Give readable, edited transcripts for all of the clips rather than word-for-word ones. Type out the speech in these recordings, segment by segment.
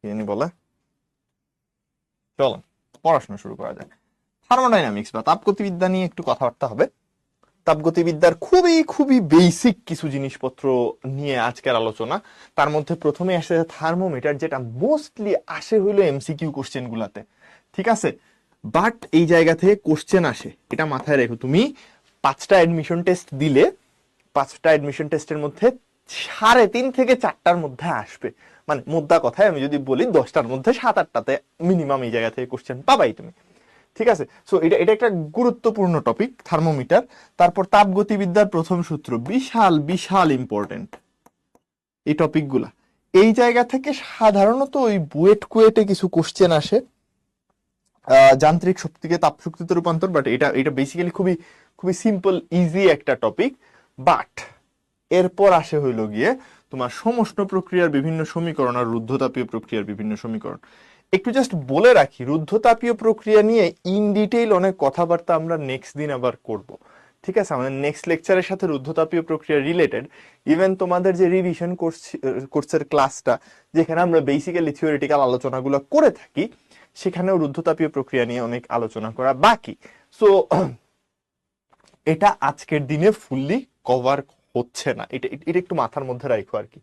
কি জানি বলে, চলো পড়াশোনা শুরু করা যায়। থার্মোডাইনামিক্স বা তাপগতিবিদ্যা নিয়ে একটু কথাবার্তা হবে। তাপগতিবিদ্যার খুবই খুবই বেসিক কিছু জিনিসপত্র নিয়ে আজকের আলোচনা। তার মধ্যে প্রথমে আসে থার্মোমিটার, যেটা মোস্টলি আসে হইলো এমসিকিউ কোশ্চেন গুলাতে, ঠিক আছে? বাট এই জায়গা থেকে কোশ্চেন আসে, এটা মাথায় রেখো। তুমি 5টা অ্যাডমিশন টেস্ট দিলে 5টা অ্যাডমিশন টেস্টের মধ্যে 3.5 থেকে 4টার মধ্যে আসবে। মানে মোদ্দা কথায় আমি যদি বলি 10টার মধ্যে 7-8টাতে মিনিমাম এই জায়গা থেকে কোশ্চেন পাবাই তুমি, ঠিক আছে? সো এটা এটা একটা গুরুত্বপূর্ণ টপিক থার্মোমিটার। তারপর তাপগতিবিদ্যার প্রথম সূত্র, বিশাল বিশাল ইম্পর্টেন্ট এই টপিকগুলা। এই জায়গা থেকে সাধারণত ওই বুয়েট কুয়েটে কিছু কোশ্চেন আসে, যান্ত্রিক শক্তিকে তাপ শক্তিতে রূপান্তর। বাট এটা এটা বেসিক্যালি খুবই খুবই সিম্পল ইজি একটা টপিক। বাট এরপর আসে হইল গিয়ে তোমার সমষ্ণ প্রক্রিয়ার বিভিন্ন সমীকরণ আর রুদ্ধতাপীয় প্রক্রিয়ার বিভিন্ন সমীকরণ। একটু জাস্ট বলে রাখি, রুদ্ধতাপীয় প্রক্রিয়া নিয়ে ইন ডিটেইল অনেক কথাবার্তা আমরা নেক্সট দিন আবার করব, ঠিক আছে? আমাদের নেক্সট লেকচারের সাথে রুদ্ধতাপীয় প্রক্রিয়া রিলেটেড। ইভেন তোমাদের যে রিভিশন কোর্সের ক্লাসটা, যেখানে আমরা বেসিক্যালি থিওরিটিক্যাল আলোচনাগুলো করে থাকি, সেখানেও রুদ্ধতাপীয় প্রক্রিয়া নিয়ে অনেক আলোচনা করা বাকি। সো এটা আজকের দিনে ফুললি কভার হচ্ছে না, এটা এটা একটু মাথার মধ্যে রাখো আর কি।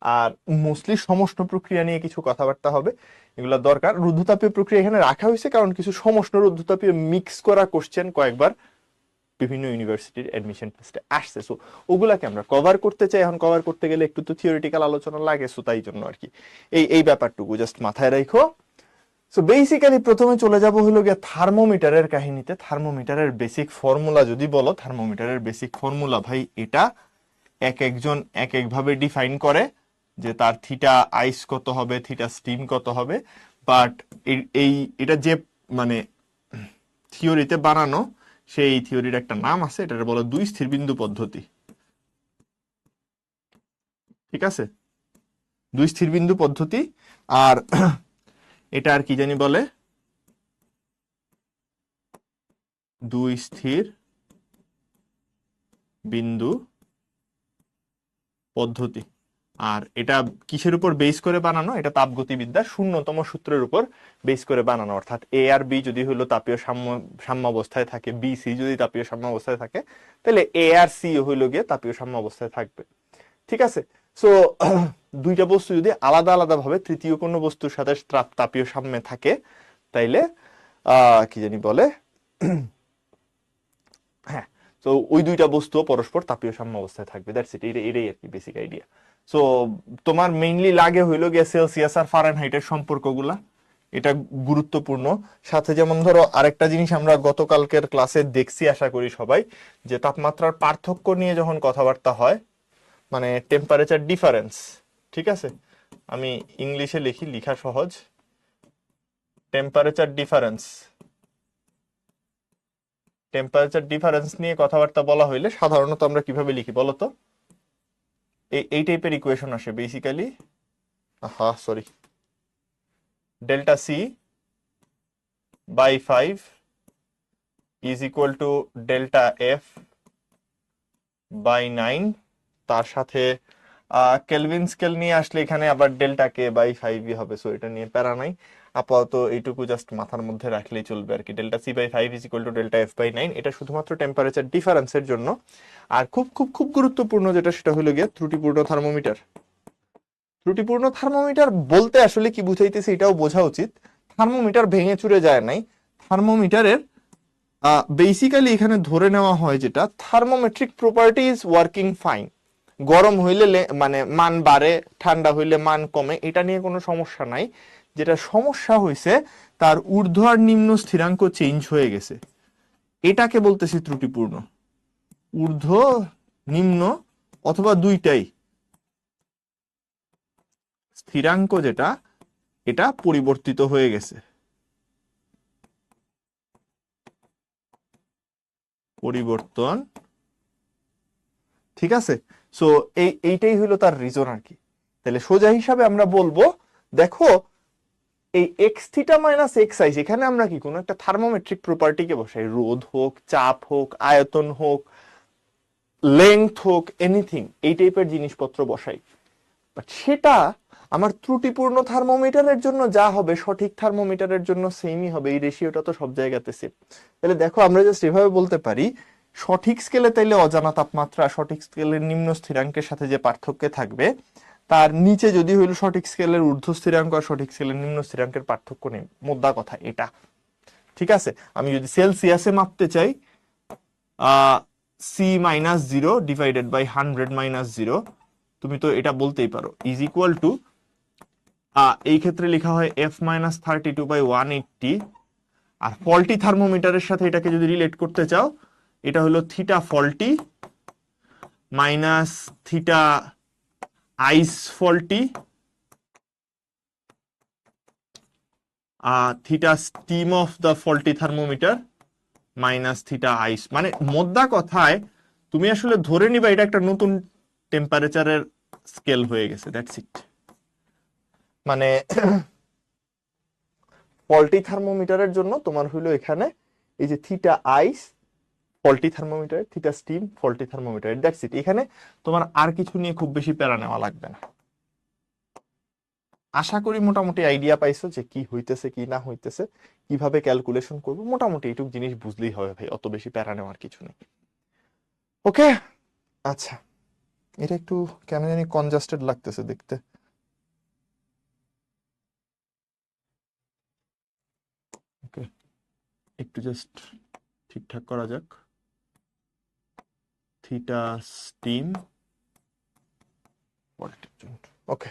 আর মোস্টলি সমষ্ণ প্রক্রিয়া নিয়ে কিছু কথাবার্তা হবে, এগুলো দরকার। রুদ্ধতাপীয় প্রক্রিয়া এখানে রাখা হয়েছে কারণ কিছু সমষ্ণ রুদ্ধতাপীয় মিক্স করা কোশ্চেন কয়েকবার বিভিন্ন ইউনিভার্সিটির অ্যাডমিশন টেস্টে আসছে। সো ওগুলাকে আমরা কভার করতে চাই। এখন কভার করতে গেলে একটু তো থিওরিটিক্যাল আলোচনা লাগে, সো তাই জন্য আর কি এই এই ব্যাপারটুকু জাস্ট মাথায় রাখো। সো বেসিক্যালি প্রথমে চলে যাব হলো গিয়ে থার্মোমিটারের কাহিনীতে। থার্মোমিটারের বেসিক ফর্মুলা যদি বলো, থার্মোমিটারের বেসিক ফর্মুলা ভাই এটা এক একজন এক একভাবে ডিফাইন করে, যে তার থিটা আইস কত হবে, থিটা স্টিম কত হবে। বাট এই এটা যে মানে থিওরিতে বানানো, সেই থিওরির একটা নাম আছে, এটা বলে দুই স্থিরবিন্দু পদ্ধতি, ঠিক আছে? দুই স্থিরবিন্দু পদ্ধতি। আর এটা আর কি জানি বলে, দুই স্থির বিন্দু পদ্ধতি। আর এটা কিসের উপর বেস করে বানানো? এটা তাপগতিবিদ্যার শূন্যতম সূত্রের উপর বেস করে বানানো। অর্থাৎ এ আর বি যদি হলো তাপীয় সাম্যাবস্থায় থাকে, বি সি যদি তাপীয় সাম্যাবস্থায় থাকে, তাহলে এ আর সি হইলো গিয়ে তাপীয় সাম্যাবস্থায় থাকবে, ঠিক আছে? সো দুইটা বস্তু যদি আলাদা আলাদা ভাবে তৃতীয় কোনো বস্তুর সাথে তাপীয় সাম্যে থাকে, তাইলে কি জানি বলে, হ্যাঁ, তো ওই দুইটা বস্তু পরস্পর তাপীয় সাম্য অবস্থায় থাকবে। দ্যাটস ইট, এটাই আর কি বেসিক আইডিয়া। সো তোমার মেইনলি লাগে হইলো গিয়ে সেলসিয়াস আর ফারেনহাইটের সম্পর্কগুলা, এটা গুরুত্বপূর্ণ। সাথে যেমন ধরো আরেকটা জিনিস আমরা গতকালকের ক্লাসে দেখছি, আশা করি সবাই, যে তাপমাত্রার পার্থক্য নিয়ে যখন কথাবার্তা হয়, মানে টেম্পারেচার ডিফারেন্স, ঠিক আছে? আমি ইংলিশে লিখি, লিখা সহজ। টেম্পারেচার ডিফারেন্স, টেম্পারেচার ডিফারেন্স নিয়ে কথাবার্তা বলা হইলে সাধারণত আমরা কিভাবে লিখি বলো তো? এই টাইপের ইকুয়েশন আসে basically. Sorry, delta C by 5 is equal to delta F by 9। তার সাথে কেলভিন স্কেল নিয়ে আসলে এখানে আবার ডেল্টা কে বাই 5 হবে। সো এটা নিয়ে প্যারা নাই, আপাতত এইটুকু জাস্ট মাথার মধ্যে রাখলেই চলবে আর কি। Delta C by 5 is equal to delta F by 9, এটা শুধুমাত্র টেম্পারেচার ডিফারেন্সের জন্য। আর খুব খুব খুব গুরুত্বপূর্ণ যেটা, সেটা হলো গিয়ে ত্রুটিপূর্ণ থার্মোমিটার। ত্রুটিপূর্ণ থার্মোমিটার বলতে আসলে কি বুঝাইতেছে এটাও বোঝা উচিত। থার্মোমিটার ভেঙে চুরে যায় নাই। থার্মোমিটারের বেসিক্যালি এখানে ধরে নেওয়া হয় যেটা, থার্মোমেট্রিক প্রপার্টি ইজ ওয়ার্কিং ফাইন। গরম হইলে মানে মান বাড়ে, ঠান্ডা হইলে মান কমে, এটা নিয়ে কোনো সমস্যা নাই। যেটা সমস্যা হয়েছে, তার ঊর্ধ্ব আর নিম্ন স্থিরাঙ্ক চেঞ্জ হয়ে গেছে, এটাকে বলতেছি ত্রুটিপূর্ণ। ঊর্ধ্ব নিম্ন অথবা দুইটাই স্থিরাঙ্ক যেটা, এটা পরিবর্তিত হয়ে গেছে, পরিবর্তন, ঠিক আছে? সো এইটাই হলো তার রিজন আর কি। তাহলে সোজা হিসাবে আমরা বলবো, দেখো এই x theta minus X I, এখানে আমরা কি কোনো একটা থার্মোমেট্রিক প্রপার্টিকে বসাই, রোধ হোক, চাপ হোক, আয়তন হোক, লেংথ হোক, এনিথিং, এই টাইপের জিনিসপত্র বসাই। বাট সেটা আমার ত্রুটিপূর্ণ থার্মোমিটারের জন্য যা হবে সঠিক থার্মোমিটারের জন্য সেমই হবে, এই রেশিওটা তো সব জায়গাতে সেম। তাহলে দেখো আমরা জাস্ট এভাবে বলতে পারি সঠিক স্কেলে তাইলে অজানা তাপমাত্রা সঠিক স্কেলের নিম্ন স্থিরাঙ্কের সাথে যে পার্থক্য থাকবে তার নিচে যদি হইল সঠিক স্কেলের ঊর্ধ্ব স্থিরাঙ্ক আর সঠিক স্কেলের নিম্ন স্থিরাঙ্কের পার্থক্য নেই, মোদ্দা কথা এটা। ঠিক আছে, আমি যদি সেলসিয়াসে মাপতে চাই C minus zero divided by 100 minus zero, তুমি তো এটা বলতেই পারো ইজ ইকুয়াল টু, এই ক্ষেত্রে লেখা হয় এফ মাইনাস 32 বাই 180। আর ফল্টি থার্মোমিটারের সাথে এটাকে যদি রিলেট করতে চাও, এটা হলো theta faulty minus theta ice faulty theta steam of the faulty thermometer minus theta ice. মানে মোদ্দা কথায় তুমি আসলে ধরে নিবা এটা একটা নতুন টেম্পারেচারের স্কেল হয়ে গেছে, দ্যাটস ইট। মানে ফল্টি থার্মোমিটারের জন্য তোমার হইলো এখানে এই যে theta ice faulty thermometer, theta steam faulty thermometer, that's it. এখানে তোমার আর কিছু নিয়ে খুব বেশি প্যারা নেওয়া লাগবে না। আশা করি মোটামুটি আইডিয়া পাইছো যে কি হইতেছে কি না হইতেছে, কিভাবে ক্যালকুলেশন করবো, মোটামুটি এইটুক জিনিস বুঝলেই হবে ভাই, অত বেশি প্যারা নেওয়ার কিছু নেই। ওকে, আচ্ছা, এটা একটু কেন জানি কনজাস্টেড লাগতেছে দেখতে। ওকে, একটু জাস্ট ঠিকঠাক করা যাক। থিটা স্টিম ওকে,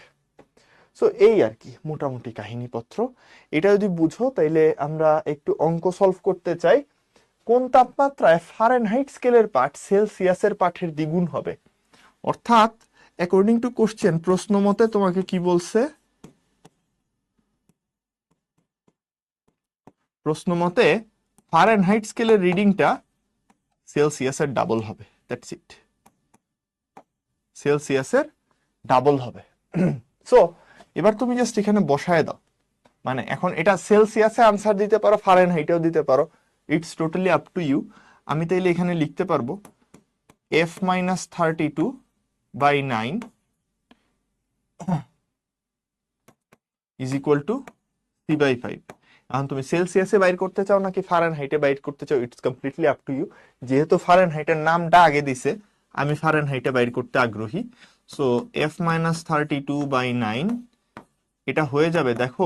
সো এই আর কি মোটামুটি কাহিনীপত্র। এটা যদি বুঝো তাইলে আমরা একটু অঙ্ক সলভ করতে চাই। কোন তাপমাত্রায় ফারেনহাইট স্কেলের পাঠ সেলসিয়াসের পাঠের দ্বিগুণ হবে? অর্থাৎ অ্যাকর্ডিং টু কোশ্চেন, প্রশ্ন মতে তোমাকে কি বলছে? প্রশ্ন মতে ফারেনহাইট স্কেলের রিডিংটা সেলসিয়াসের ডাবল হবে, দ্যাটস ইট, সেলসিয়াসের ডাবল হবে। সো এবার তুমি জাস্ট এখানে বসায় দাও, মানে এখন এটা সেলসিয়াসে আনসার দিতে পারো, ফারেনহাইটেও দিতে পারো, it's totally up to you. আমি তাইলে এখানে লিখতে পারবো F minus 32 by 9 is equal to C by 5। এখন তুমি সেলসিয়াসে বাইর করতে চাও নাকি ফারেনহাইটে বাইর করতে চাও, it's completely up to you. যেহেতু ফারেনহাইটের নামটা আগে দিছে, আমি ফারেনহাইটে বাইর করতে আগ্রহী। সো এফ মাইনাস 32 বাই 9 এটা হয়ে যাবে, দেখো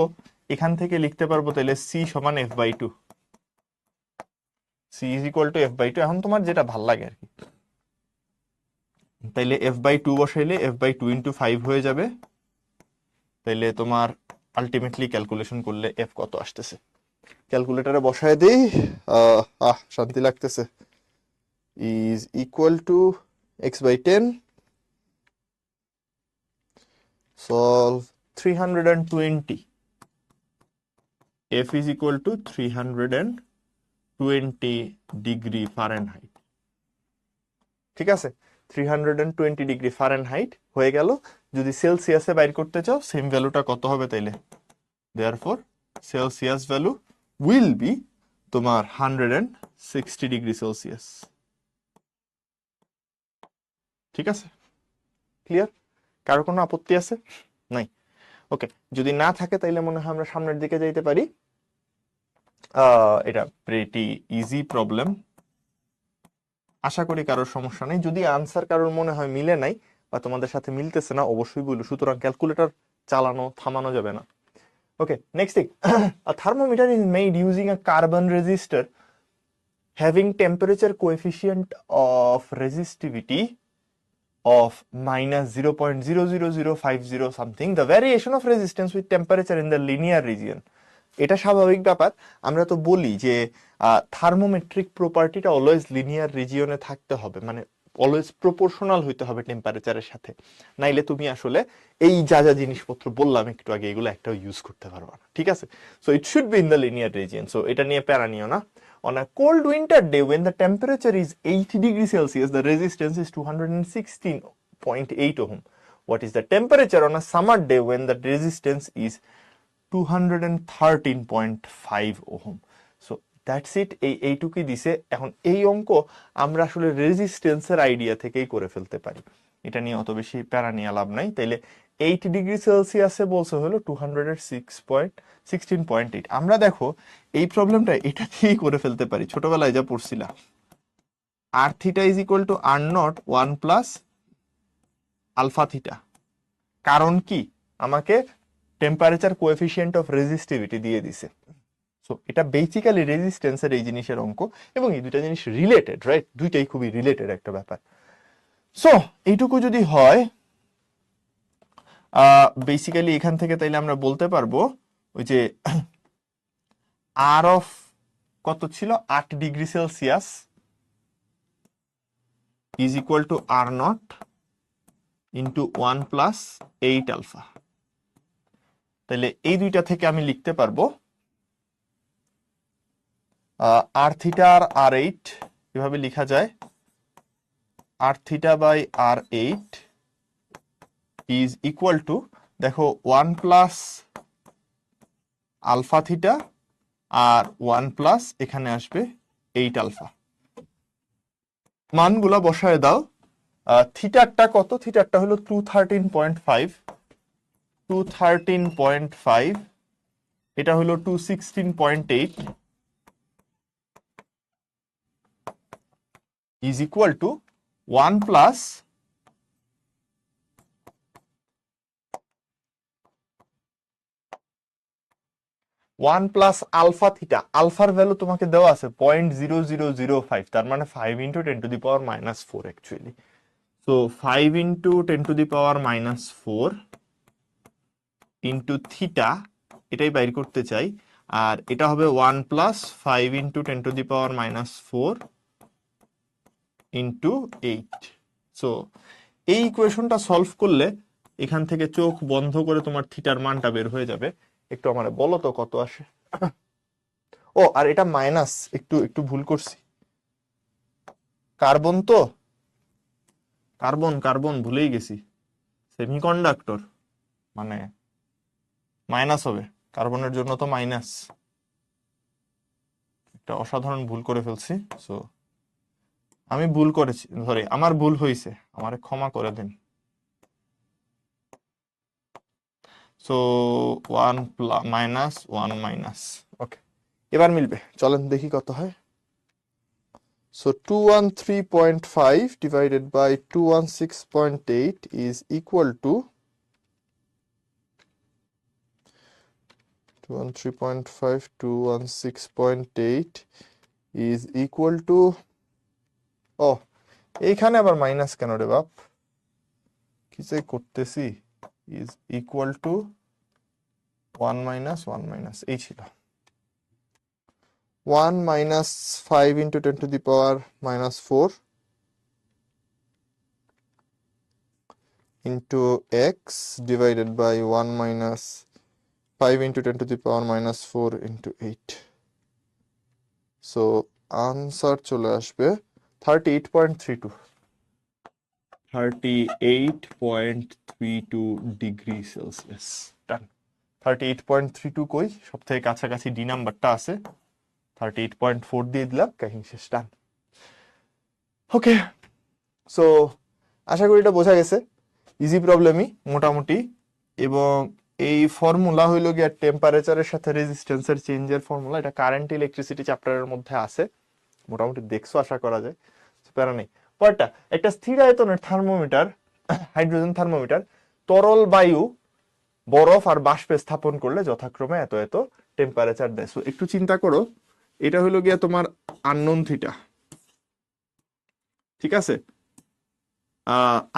এখান থেকে লিখতে পারবো তাহলে সি সমান F by 2, C is equal to F by 2। এখন তোমার যেটা ভাল লাগে আর কি, তাইলে এফ বাই 2 বসাইলে এফ বাই 2 ইন্টু 5 হয়ে যাবে। তাইলে তোমার আলটিমেটলি ক্যালকুলেশন করলে এফ কত আসতেছে, ক্যালকুলেটরে বসায় দেই, শান্তি লাগতেছে, is equal to X by 10 solve 320, F is equal to 320 degree Fahrenheit. ঠিক আছে, 320 ডিগ্রি ফারেনহাইট হয়ে গেল। যদি সেলসিয়াসে বাইর করতে চাও সেম ভ্যালুটা কত হবে তাইলে, therefore Celsius value will be তোমার 160 ডিগ্রি সেলসিয়াস। ঠিক আছে, ক্লিয়ার? কারো কোনো আপত্তি আছে? নাই? ওকে, যদি না থাকে তাইলে মনে হয় আমরা সামনের দিকে যাইতে পারি। এটা প্রিটি ইজি প্রবলেম, আশা করি কারোর সমস্যা নেই। যদি আনসার কারোর মনে হয় মিলে নাই বা তোমাদের সাথে মিলতেছে না অবশ্যই বলো, সুতরাং ক্যালকুলেটর চালানো থামানো যাবে না। Okay, next thing, a thermometer is made using a carbon resistor having temperature coefficient of resistivity of minus 0.00050 something, the variation of resistance with temperature in the linear region. এটা স্বাভাবিক ব্যাপার। আমরা তো বলি যে থার্মোমেট্রিক প্রপার্টিটা অলওয়েজ লিনিয়ার রিজিয়নে থাকতে হবে, মানে অলওয়েজ প্রপোর্শনাল হইতে হবে টেম্পারেচারের সাথে, নাইলে তুমি আসলে এই যা যা জিনিসপত্র বললাম একটু আগে এগুলো একটাও ইউজ করতে পারবা না। ঠিক আছে, so it should be in the linear region. So এটা নিয়ে প্যারা নিও না। On a cold winter day when the temperature is 80 degrees Celsius, the resistance is 216.8 ohm. What is the temperature on a summer day when the resistance is 213.5 ohm? So that's it, এইটুকুই দিছে। এখন এই অঙ্ক আমরা আসলে রেজিস্ট্যান্সের idea থেকেই করে ফেলতে পারি, এটা নিয়ে অত বেশি প্যারা নিয়ে লাভ নাই। তাইলে 8 ডিগ্রি সেলসিয়াসে বলছে হলো 206.16.8। আমরা দেখো এই প্রবলেমটা এটা দিয়েই করে ফেলতে পারি, ছোটবেলায় যা পড়ছিলাম, আর theta is equal to R naught 1 + alpha theta. কারণ কি, আমাকে টেম্পারেচার কোএফিসিয়েন্ট অফ রেজিস্টিভিটি দিয়ে দিছে। সো এটা বেসিক্যালি রেজিস্ট্যান্সের এই জিনিসের অঙ্ক, এবং এই দুইটা জিনিস রিলেটেড, রাইট? দুইটাই খুবই রিলেটেড একটা ব্যাপার। সো এইটুকু যদি হয়, বেসিক্যালি এখান থেকে তাইলে আমরা বলতে পারবো ওই যে আর অফ কত ছিল, 8 degree Celsius is equal to R nought into 1 + 8 alpha. তাহলে এই দুইটা থেকে আমি লিখতে পারবো আর থিটা আর এইট, এভাবে লেখা যায়, আর theta by R eight is equal to, দেখো 1 + আলফা থিটা আর 1 + এখানে আসবে 8 আলফা। মানগুলা বসায় দাও। থিটারটা কত, থিটারটা হলো 213.5, 213.5, এটা হলো 216.8 is equal to 1 + 1 + alpha theta. আলফার ভ্যালু তোমাকে দেওয়া আছে 0.0005, তার মানে 5 × 10⁻⁻4 অ্যাকচুয়ালি। সো 5 × 10⁻⁻4 ইন্টু থিটা, এটাই বাইর করতে চাই। আর এটা হবে 1 + 5 × 10⁻⁻4 ইন্টু 8। সো এই ইকুয়েশনটা সলভ করলে এখান থেকে চোখ বন্ধ করে তোমার থিটার মানটা বের হয়ে যাবে। একটু আমারে বলো তো কত আসে। ও, আর এটা মাইনাস, একটু একটু ভুল করছি। কার্বন তো, কার্বন কার্বন ভুলেই গেছি। সেমিকন্ডাক্টর মানে মাইনাস হবে, কার্বনের জন্য তো মাইনাস। একটা অসাধারণ ভুল করে ফেলছি। সো আমি ভুল করেছি, সরি, আমার ভুল হয়েছে, আমারে ক্ষমা করে দিন। সো 1 + -1 মাইনাস, ওকে, এবার মিলবে। চলেন দেখি কত হয়। So 213.5 divided by 216.8 is equal to 213.5 216.8 is equal to, ও এইখানে আবার মাইনাস কেন রে বাপ, কি যে করতেছি, ইজ ইকুয়াল টু 1 - 1 এই ছিল। 1 - 5 × 10⁻⁻4 into x divided by 1 - 5 × 10⁻⁻4 into 8. So answer চলে আসবে 38.32, 38.32 ডিগ্রি সেলসিয়াস। ডান। 38.32 কই, সব থেকে কাছাকাছি ডি নাম্বারটা আছে, 38.4 দিয়ে দিলাম, কাহিনী শেষ। ডান। ওকে, সো আশা করি এটা বোঝা গেছে। ইজি প্রবলেমই মোটামুটি, এবং এই ফর্মুলা হইল গিয়ে টেম্পারেচারের সাথে রেজিস্ট্যান্সের চেঞ্জের ফর্মুলা। এটা কারেন্ট ইলেকট্রিসিটি চ্যাপ্টারের মধ্যে আছে, মোটামুটি দেখছো আশা করা যায়, প্যারা নেই। পরটা, একটা স্থির আয়তনের থার্মোমিটার, হাইড্রোজেন থার্মোমিটার, তরল বায়ু, বরফ আর বাষ্পে স্থাপন করলে যথাক্রমে এত এত টেম্পারেচার দেয়। সো একটু চিন্তা করো, এটা হলো গিয়া তোমার আননোন থিটা, ঠিক আছে?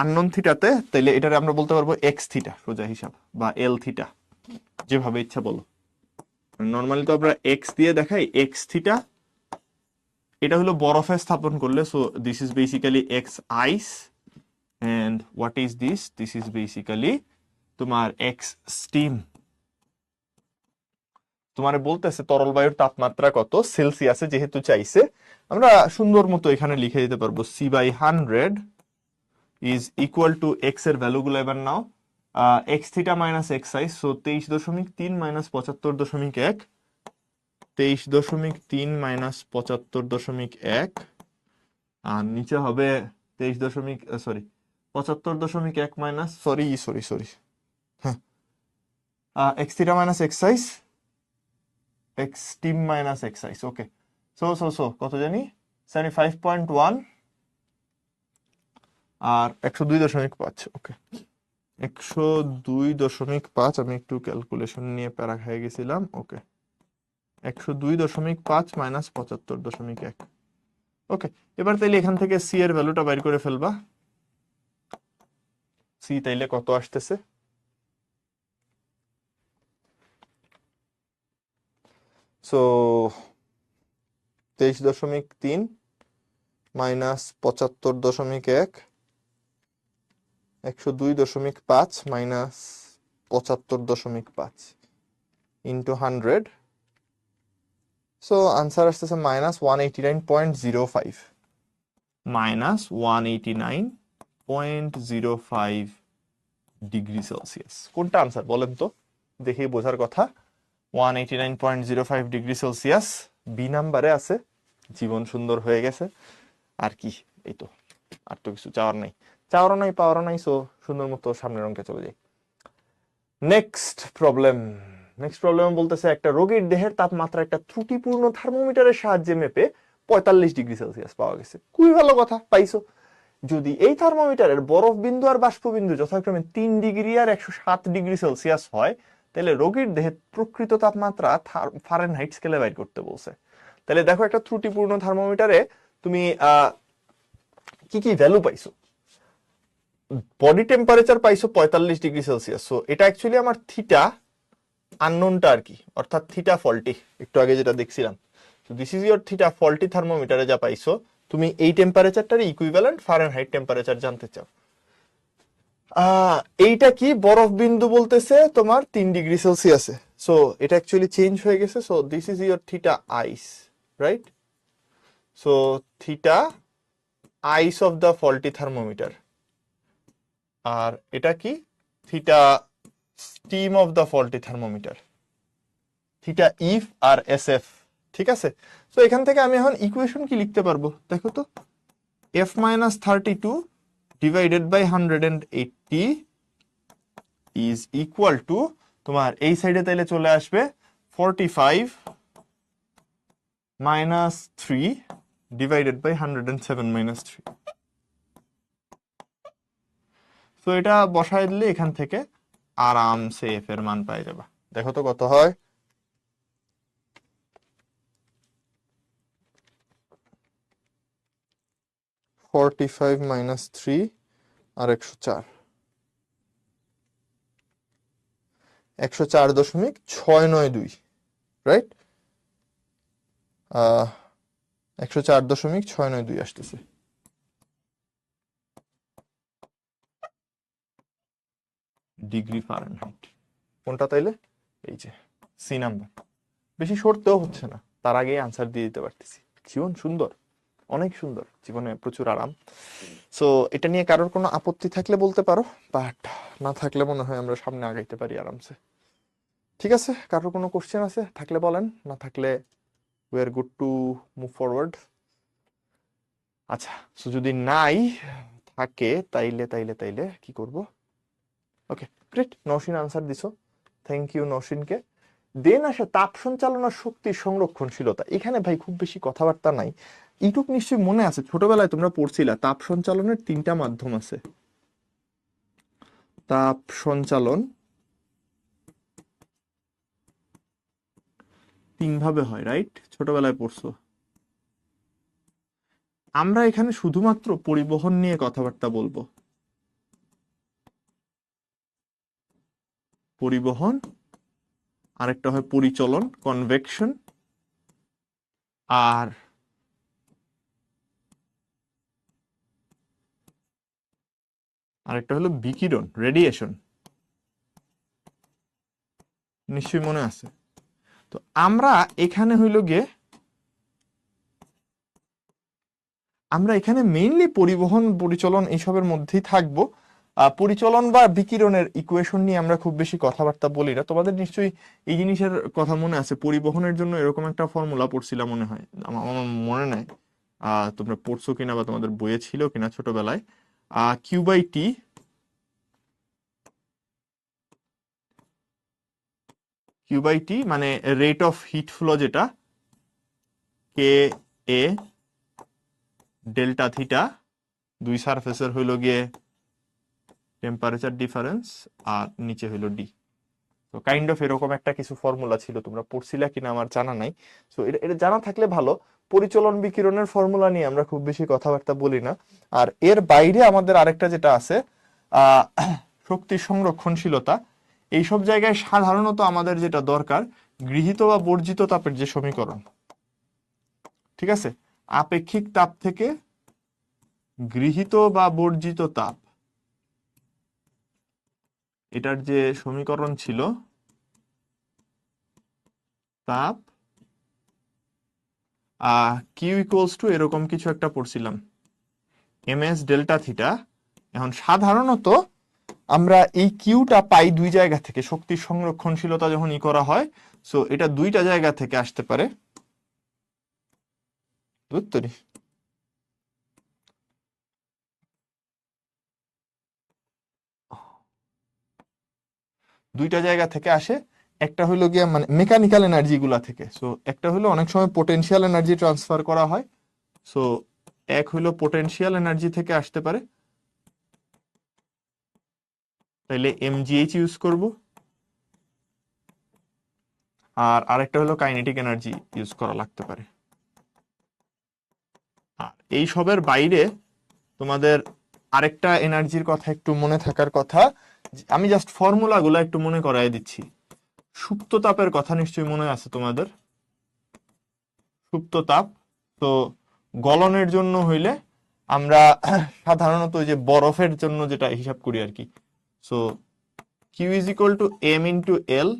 আননোন থিটাতে তাইলে এটারে আমরা বলতে পারবো এক্স থিটা সোজা হিসাব, বা এল থিটা, যেভাবে ইচ্ছা বলো। নর্মালি তো আমরা এক্স দিয়ে দেখাই, এক্স থিটা। এটা হলো বরফে স্থাপন করলে, so this is basically X ice, and what is this, this is basically তোমার এক্স স্টিম। তোমার বলতেছে তরল বায়ুর তাপমাত্রা কত সেলসিয়াসে, যেহেতু চাইছে আমরা সুন্দর মতো এখানে লিখে দিতে পারবো C/100 is equal to X এর ভ্যালু গুলো এবার নাও, X theta minus X I, so 23.3 - 75.1, 23.3 - 75.1, আর নিচে হবে 23 দশমিক, sorry 75.1 minus, sorry sorry sorry x theta minus x size x team minus x size, ওকে। সো কত জানি 75.1 আর 102.5, ওকে। 102.5, আমি একটু ক্যালকুলেশন নিয়ে প্যারা খেয়ে গেছিলাম, ওকে। 102.5 মাইনাস 75.1, ওকে। এবার তাইলে এখান থেকে সি এর ভ্যালুটা বাইর করে ফেলবা। সি তাইলে কত আসতেছে? So 23.3 minus 75.1, 102.5 minus 75.5 into 100, so answer আসতেছে মাইনাস 189.05, মাইনাস 189.05 ডিগ্রি সেলসিয়াস। কোনটা আনসার বলেন তো, দেখেই বোঝার কথা। 189.05 ডিগ্রি সেলসিয়াস বি নাম্বারে আছে। জীবন সুন্দর হয়ে গেছে, আর কি, এই তো, আর তো কিছু চাওয়ার নাই, চাওয়ারও নাই পাওয়ারও নাই। সো সুন্দর মতো সামনের অঙ্কে চলে যাই। নেক্সট প্রবলেম বলতেছে একটা রোগীর দেহের তাপমাত্রা একটা ত্রুটিপূর্ণ থার্মোমিটারের সাহায্যে মেপে 45 ডিগ্রি সেলসিয়াস পাওয়া গেছে। খুবই ভালো কথা, পাইছো। যদি এই থার্মোমিটারের বরফ বিন্দু আর বাষ্প বিন্দু যথাক্রমে 3 ডিগ্রি আর 107 ডিগ্রি সেলসিয়াস হয়, তাহলে রোগীর দেহের প্রকৃত তাপমাত্রা ফারেনহাইট স্কেলে বাইর করতে বলছে। তাহলে দেখো, একটা ত্রুটিপূর্ণ থার্মোমিটারে তুমি কি কি ভ্যালু পাইছো? বডি টেম্পারেচার পাইছো 45 ডিগ্রি সেলসিয়াস। সো এটা অ্যাকচুয়ালি আমার থিটা আননোনটা আর কি, অর্থাৎ থিটা ফল্টি, একটু আগে যেটা দেখছিলাম। তো this is your theta faulty থার্মোমিটারে যা পাইছো। তুমি এই টেম্পারেচারটার ইকুইভ্যালেন্ট ফারেনহাইট টেম্পারেচার জানতে চাও। এইটা কি বরফ বিন্দু বলতেছে তোমার 3 ডিগ্রি সেলসিয়াসে। সো এটা অ্যাকচুয়ালি চেঞ্জ হয়ে গেছে। So this is your theta ice, right? So theta ice of the faulty thermometer. আর এটা কি? Theta steam of the faulty thermometer, theta if R S F. ঠিক আছে। তো এখান থেকে আমি এখন ইকুয়েশন কি লিখতে পারবো দেখো তো। F minus 32 divided by 180 is equal to, তোমার এই সাইডে তাইলে চলে আসবে 45 মাইনাস 3 ডিভাইডেড বাই 107 মাইনাস 3। তো এটা বসায় দিলে এখান থেকে আরামসে এফ এর মান পাই যাবা। দেখো তো কত হয়। 45 মাইনাস 3 আর 104, 104.692, রাইট? 104.692 আসতেছে। ডিগ্রি ফারেনহাইট কোনটা তাইলে? এই যে সি নাম্বার। বেশি সরতেও হচ্ছে না, তার আগেই আনসার দিয়ে দিতে পারতেছি। জীবন সুন্দর, অনেক সুন্দর, জীবনে প্রচুর আরাম। সো এটা নিয়ে কারোর কোনো আপত্তি থাকলে বলতে পারো, বাট না থাকলে মনে হয় আমরা সামনে আগাইতে পারি আরামসে। ঠিক আছে, কারোর কোনো কোশ্চেন আছে থাকলে বলেন, না থাকলে we are good to move forward. আচ্ছা, সো যদি নাই থাকে তাইলে তাইলে তাইলে কি করব? ওকে, গ্রেট, নওশিন আনসার দিছো, থ্যাংক ইউ নওশিনকে। দেন আসে তাপ সঞ্চালনার শক্তির সংরক্ষণশীলতা। এখানে ভাই খুব বেশি কথাবার্তা নাই, এইটুক নিশ্চয়ই মনে আছে, ছোটবেলায় তোমরা পড়ছিলা তাপ সঞ্চালনের 3টা মাধ্যম আছে। তাপ সঞ্চালন 3 ভাবে হয়, রাইট? ছোটবেলায় পড়ছো। আমরা এখানে শুধুমাত্র পরিবহন নিয়ে কথাবার্তা বলবো। পরিবহন, আরেকটা হয় পরিচলন কনভেকশন, আর আরেকটা হলো বিকিরণ রেডিয়েশন। নিশ্চয়ই মনে আছে। তো আমরা এখানে হইল গিয়ে আমরা এখানে মেইনলি পরিবহন পরিচলন এইসবের মধ্যেই থাকবো। পরিচলন বা বিকিরণের ইকুয়েশন নিয়ে আমরা খুব বেশি কথাবার্তা বলি না। তোমাদের নিশ্চয়ই এই জিনিসের কথা মনে আছে, পরিবহনের জন্য এরকম একটা ফর্মুলা পড়ছিলাম মনে হয়, আমার মনে নাই তোমরা পড়ছো কিনা বা তোমাদের বইয়ে ছিল কিনা ছোটবেলায়। Q by T Q by T মানে রেট অফ হিট ফ্লো যেটা, কে এ ডেল্টা থিটা, দুই সারফেসের হইল গিয়ে টেম্পারেচার ডিফারেন্স, আর নিচে হইল ডি। তো কাইন্ড অফ এরকম একটা কিছু ফর্মুলা ছিল, তোমরা পড়ছিলা কিনা আমার জানা নাই। সো এটা এটা জানা থাকলে ভালো। পরিচলন বিকিরণের ফর্মুলা নিয়ে আমরা খুব বেশি কথাবার্তা বলি না। আর এর বাইরে আমাদের আরেকটা যেটা আছে, আহ শক্তি সংরক্ষণশীলতা। এইসব জায়গায় সাধারণত আমাদের যেটা দরকার, গৃহীত বা বর্জিত তাপের যে সমীকরণ, ঠিক আছে, আপেক্ষিক তাপ থেকে গৃহীত বা বর্জিত তাপ, এটার যে সমীকরণ ছিল, তাপ কিউ ইকুয়ালস টু এরকম কিছু একটা পড়ছিলাম, এম এস ডেল্টা থিটা। এখন সাধারণত আমরা এই কিউটা পাই দুই জায়গা থেকে, শক্তির সংরক্ষণশীলতা যখন ই করা হয়। সো এটা দুইটা জায়গা থেকে আসতে পারে। বুঝতে দুইটা জায়গা থেকে আসে। একটা হইলো গিয়া মানে মেকানিক্যাল এনার্জি গুলা থেকে। সো একটা হইলো অনেক সময় পোটেনশিয়াল এনার্জি ট্রান্সফার করা হয়। সো এক হইলো পোটেনশিয়াল এনার্জি থেকে আসতে পারে, তাইলে এমজিএইচ ইউজ করব। আর আরেকটা হলো কাইনেটিক এনার্জি ইউজ করা লাগতে পারে। আর এই সবের বাইরে তোমাদের আরেকটা এনার্জির কথা একটু মনে থাকার কথা, আমি জাস্ট ফর্মুলা গুলা একটু মনে করাই দিচ্ছি। সুপ্ত তাপের কথা নিশ্চয়ই মনে আছে তোমাদের, সুপ্ত তাপ। তো গলনের জন্য হইলে আমরা সাধারণত ওই যে বরফের জন্য যেটা হিসাব করি আর কি। So Q is equal to M into L.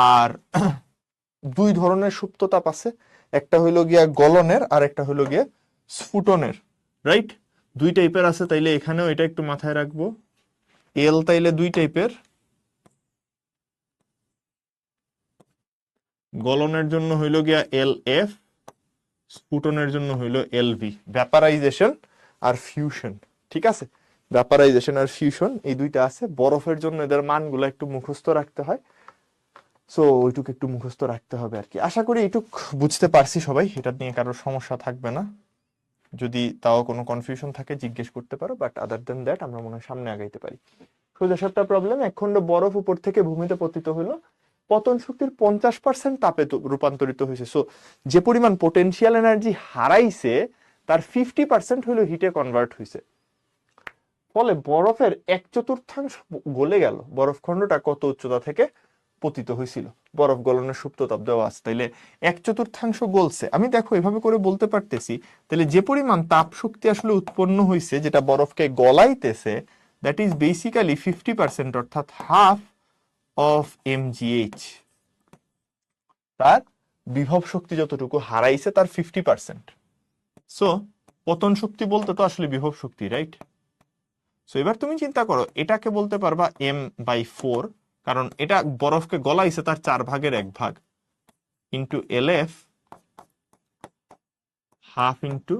আর দুই ধরনের সুপ্ত তাপ আছে, একটা হইলো গিয়া গলনের আর একটা হইলো গিয়া স্ফুটনের, রাইট? দুই টাইপের আছে, তাইলে এখানেও এটা একটু মাথায় রাখবো। এল তাইলে দুই টাইপের, গলনের জন্য হইলো গিয়া এল এফ, স্ফুটনের জন্য হইলো এল ভি। ভ্যাপারাইজেশন আর ফিউশন, ঠিক আছে? ভ্যাপারাইজেশন আর ফিউশন এই দুইটা আছে। বরফের জন্য এদের মানগুলো একটু মুখস্থ রাখতে হয়। সো ওইটুক একটু মুখস্থ রাখতে হবে আর কি। আশা করি এইটুক বুঝতে পারছি সবাই, এটা নিয়ে কারোর সমস্যা থাকবে না। যদি তাও কোনো কনফিউশন থাকে জিজ্ঞেস করতে পারো, বাট আদার দেন দ্যাট আমরা মনে হয় সামনে আগাইতে পারি। সোজা সাপটা প্রবলেম, একখণ্ড বরফ উপর থেকে ভূমিতে পতিত হলো, পতন শক্তির 50% তাপে রূপান্তরিত হয়েছে। সো যে পরিমাণ পোটেনশিয়াল এনার্জি হারাইছে তার 50% হইলো হিটে কনভার্ট হয়েছে। ফলে বরফের 1/4 গলে গেল। বরফ খণ্ডটা কত উচ্চতা থেকে পতিত হয়েছিল, বরফ গলনের সুপ্ত তাপ দেওয়া আছে, তাইলে 1/4 গলছে। আমি দেখো এভাবে করে বলতে পারতেছি, তাহলে যে পরিমাণ তাপ শক্তি আসলে উৎপন্ন হয়েছে যেটা বরফকে গলাইতেছে, দ্যাট ইজ বেসিক্যালি 50%, অর্থাৎ হাফ অফ এমজিএইচ। তার বিভব শক্তি যতটুকু হারাইছে তার 50%। সো পতন শক্তি বলতে তো আসলে বিভব শক্তি, রাইট? সো এবার তুমি চিন্তা করো, এটাকে বলতে পারবা m/4, কারণ এটা বরফকে গলাইছে তার 1/4 into L F half into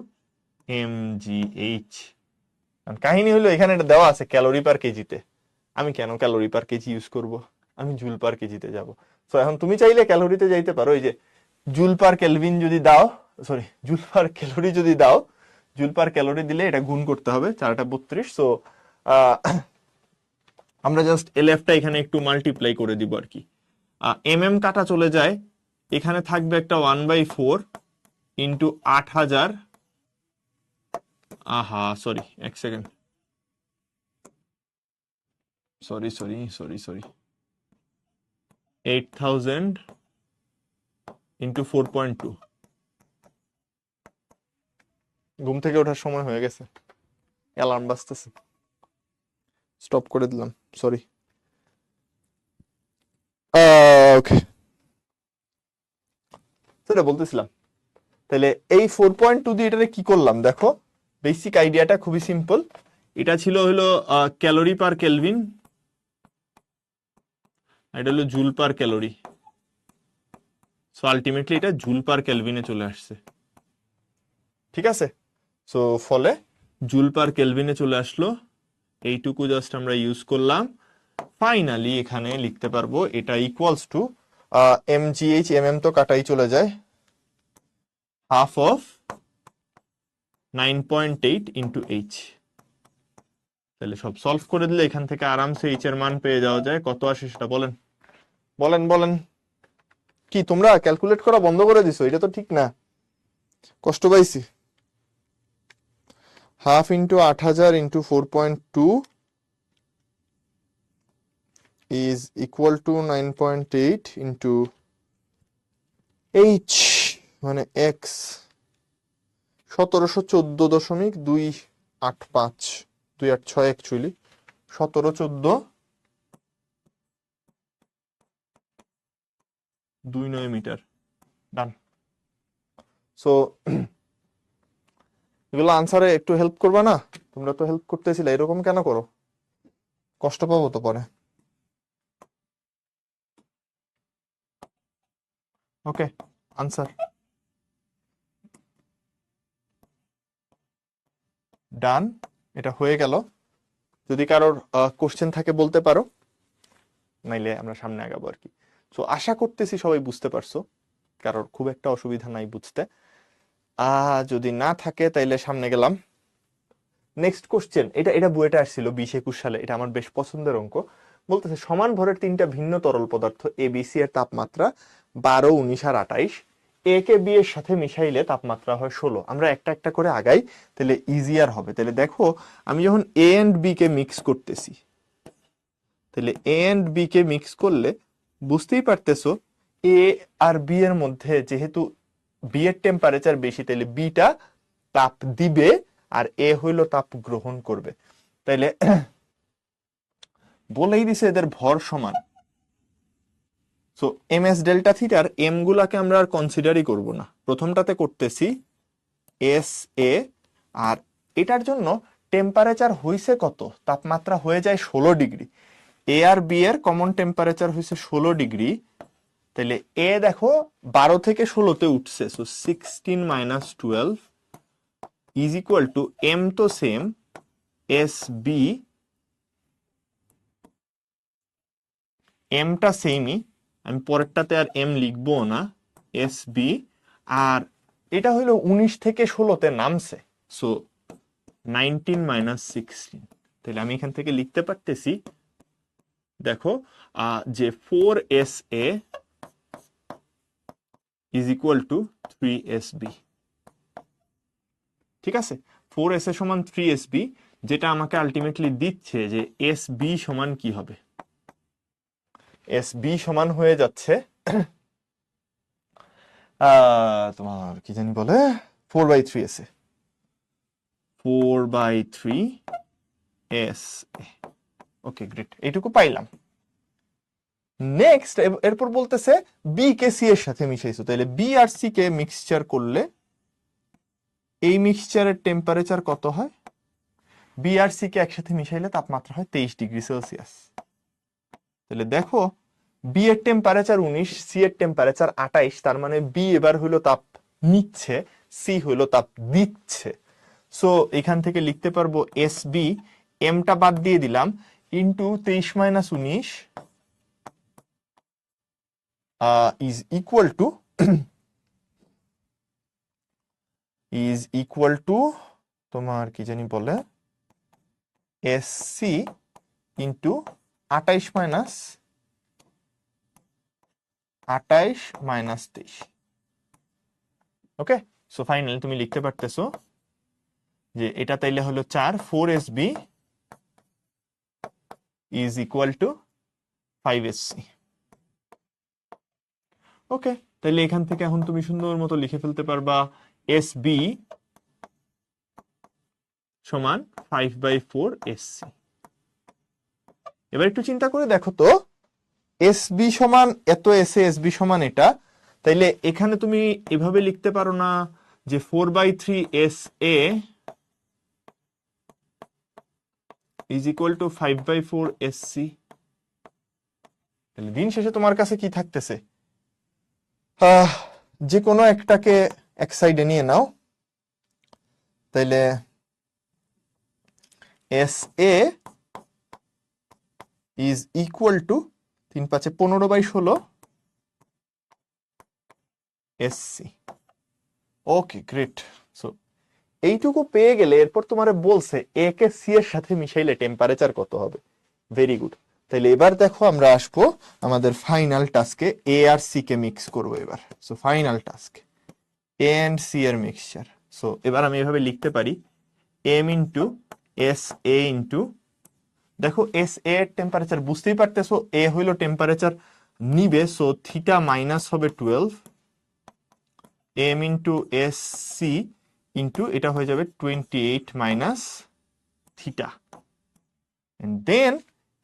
mgh। কাহিনী হলো এখানে এটা দেওয়া আছে ক্যালোরি পার কেজিতে। আমি কেন ক্যালোরি পার কেজি ইউজ করব, আমি জুল পার কেজিতে যাব। তো এখন তুমি চাইলে ক্যালোরিতে যাইতে পারো, এই যে জুল পার কেলভিন যদি দাও, সরি জুল পার ক্যালোরি যদি দাও, জুল পার ক্যালোরি দিলে এটা গুণ করতে হবে 4×32। সো আমরা জাস্ট এলএফটা এখানে একটু মাল্টিপ্লাই করে দিব আর কি। কাটা চলে যায়, এখানে থাকবে একটা 1/4 ইন্টু 8000। আহা সরি, এক second, sorry sorry sorry sorry, 8000 into 4.2। ঘুম থেকে ওঠার সময় হয়ে গেছে, অ্যালার্ম বাজতেছে, স্টপ করে দিলাম, সরি। ওকে, সেটা বলতেছিলাম। তাহলে এই 4.2 দিয়ে এটাতে কি করলাম দেখো, বেসিক আইডিয়াটা খুবই সিম্পল। এটা ছিল হলো ক্যালোরি পার কেলভিন, এটা হলো joule per calorie. So ultimately এটা জুল পার কেলভিনে চলে আসছে, ঠিক আছে? সো ফলে জুল পার কেলভিনে চলে আসলো, এইটুকু জাস্ট আমরা ইউজ করলাম। ফাইনালি এখানে লিখতে পারবো এটা ইকুয়ালস টু mgh, তো কাটাই চলে যায়, হাফ অফ 9.8 ইন্টু এইচ। তাহলে সব সলভ করে দিলে এখান থেকে আরামসে এইচ এর মান পেয়ে যাওয়া যায়। কত আসে সেটা বলেন বলেন বলেন। কি তোমরা ক্যালকুলেট করা বন্ধ করে দিছো? এটা তো ঠিক না, কষ্ট পাইছি। Half into 8000 into 4.2 is equal to 9.8 into h মানে x 1714.285, 286 অ্যাকচুয়ালি, 1714.29 মিটার। ডান। সো এগুলো আনসারে একটু হেল্প করবা না? তোমরা তো হেল্প করতেছিলে, এরকম কেন করো? কষ্ট পাবো তো পরে। ওকে, আনসার ডান। এটা হয়ে গেল। যদি কারোর কোশ্চেন থাকে বলতে পারো, নাইলে আমরা সামনে আগাবো আর কি। সো আশা করতেছি সবাই বুঝতে পারছো, কারোর খুব একটা অসুবিধা নাই বুঝতে। যদি না থাকে তাইলে সামনে গেলাম। নেক্সট কোশ্চেন, এটা বুয়েটে আসছিল 2021 সালে, এটা আমার বেশ পছন্দের অঙ্ক। বলতেছে সমান ভরের তিনটা ভিন্ন তরল পদার্থ এ বি সি এর তাপমাত্রা 12, 19 আর 28, এ কে বি এর সাথে মিশাইলে তাপমাত্রা হয় 16। আমরা একটা একটা করে আগাই, তাহলে ইজিয়ার হবে। তাহলে দেখো, আমি যখন এ এন্ড বি কে মিক্স করতেছি, তাহলে এ এন্ড বি কে মিক্স করলে বুঝতেই পারতেছো এ আর বি এর মধ্যে যেহেতু বি এর টেম্পারেচার বেশি, তাহলে বিটা তাপ দিবে আর এ হইলো তাপ গ্রহণ করবে। তাইলে বলেই দিছে এদের ভর সমান। সো এম এস ডেল্টা থিটার এম গুলাকে আমরা আর কনসিডারই করব না, প্রথমটাতে করতেছি এস এ। আর এটার জন্য টেম্পারেচার হইছে কত, তাপমাত্রা হয়ে যায় 16 ডিগ্রি। এ আর বি এর কমন টেম্পারেচার হয়েছে 16 ডিগ্রি। তাহলে এ দেখো 12 থেকে 16তে উঠছে, so 16 minus 12 is equal to M তো সেম, এস বি, এমটা সেমই, আমি পরেরটাতে আর এম লিখবো না, এস বি। আর এটা হইলো 19 থেকে 16তে নামছে, সো 19 মাইনাস 16। তাহলে আমি এখান থেকে লিখতে পারতেছি, দেখো যে 4SA is equal two 3SB। ঠিক আছে, 4SA সমান 3SB, যেটা আমাকে আলটিমেটলি দিচ্ছে যে SB সমান কি হবে। SB সমান হয়ে যাচ্ছে তোমার কি জানি বলে 4/3SA, 4/3SA। ওকে গ্রেট, এইটুকু পাইলাম। নেক্সট এরপর বলতেছে বি কে সি এর সাথে মিশাইছো, তাহলে বি আর সি কে মিক্সচার করলে এই মিক্সচারের টেম্পারেচার কত হয়? বি আর সি কে একসাথে মিশাইলে তাপমাত্রা হয় 23 ডিগ্রি সেলসিয়াস। তাহলে দেখো, বি এর টেম্পারেচার 19, সি এর টেম্পারেচার 28, তার মানে বি এবার হইলো তাপ নিচ্ছে, সি হইলো তাপ দিচ্ছে। সো এখান থেকে লিখতে পারবো এস বি, এমটা বাদ দিয়ে দিলাম, into 23 minus 19 is equal to তোমার কি জানি বলে এস সি ইন্টু 28 মাইনাস 23। ওকে, সো ফাইনালি তুমি লিখতে পারতেছো যে এটা তাইলে হলো 4SB is equal two 5SC। ওকে, তাহলে এখান থেকে এখন তুমি সুন্দর মতো লিখে ফেলতে পারবা SB সমান 5/4SC। এবার একটু চিন্তা করে দেখো তো, SB সমান এত এসে SB সমান এটা, তাইলে এখানে তুমি এভাবে লিখতে পারো না যে 4/3SA is equal two 5/4SC। তাহলে দিন শেষে তোমার কাছে কি থাকতেছে, যে কোনো একটাকে এক সাইডে নিয়ে নাও, তাইলে S A is equal two 3×5 = 15/16 SC. Okay great. So এইটুকু পেয়ে গেলে এরপর তোমারে বলছে এ কে সি এর সাথে মিশাইলে টেম্পারেচার কত হবে। Very good. তাহলে এবার দেখো আমরা আসবো আমাদের ফাইনাল টাস্কে, এ আর সি কে মিক্স করবো এবার। So final task A and C এর মিক্সচার। সো এবার আমি এভাবে লিখতে পারি M into S A into, দেখো এস এ এর টেম্পারেচার বুঝতেই পারতেছো, এ হইলো টেম্পারেচার নিবে, সো থিটা মাইনাস হবে 12, M into S C into এটা হয়ে যাবে 28 মাইনাস থিটা। দেন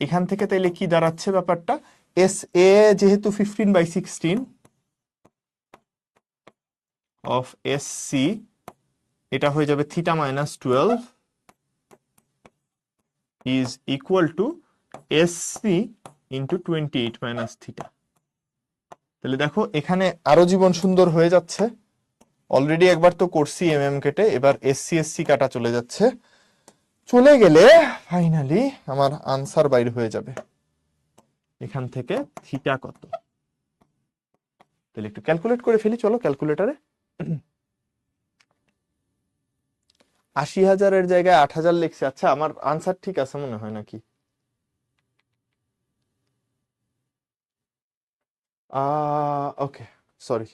এখান থেকে তাইলে কি দাঁড়াচ্ছে ব্যাপারটা, এস এ যেহেতু 15/16 অফ এস সি, এটা হয়ে যাবে theta minus 12 is equal to S C into 28 minus theta. তাহলে দেখো এখানে আরো জীবন সুন্দর হয়ে যাচ্ছে। অলরেডি একবার তো করছি এম এম কেটে, এবার এসসি কাটা চলে যাচ্ছে। চলে গেলে ফাইনালি আমার আনসার বাইর হয়ে যাবে এখান থেকে থিটা কত। তাহলে একটু ক্যালকুলেট করে ফেলি, চলো ক্যালকুলেটারে। 80,000-এর জায়গায় 8,000 লিখছে। আচ্ছা আমার আনসার ঠিক আছে মনে হয় নাকি? ওকে সরি,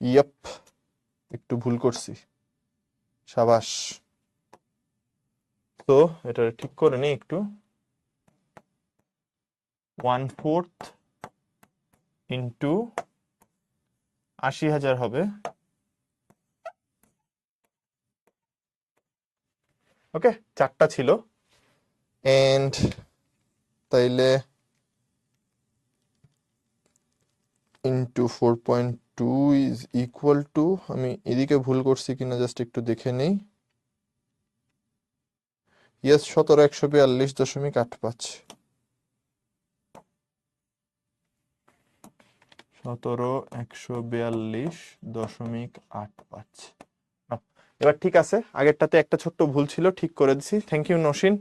ইয়েপ একটু ভুল করছি, সাবাস। তো এটা ঠিক করে নি একটু, 1/4 ইন্টু 80,000 হবে। ওকে 4টা ছিল, এন্ড তাইলে ইন্টু 4.2 ইজ ইকুয়াল টু, আমি এদিকে ভুল করছি কিনা জাস্ট একটু দেখে নেই। ইয়েস 17,142.85, 17,142.85। এবার ঠিক আছে, আগেরটাতে একটা ছোট্ট ভুল ছিল, ঠিক করে দিছি। থ্যাংক ইউ নসীন,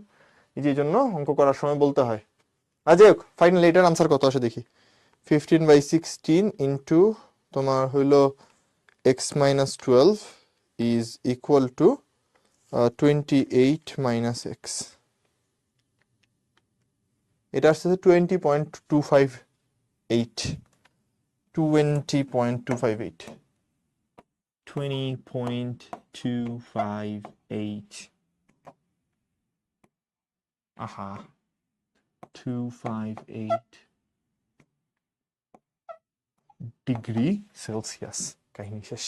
এই যে জন্য অঙ্ক করার সময় বলতে হয়। আজ ফাইনালি এটার আনসার কত আসে দেখি। 15/16 ইন্টু তোমার হইলো x minus 12 is equal two 28 minus x. এটা আসছে 20.258, 20.258, 20.258, আহা 258 ডিগ্রি সেলসিয়াস। কাহিনী শেষ।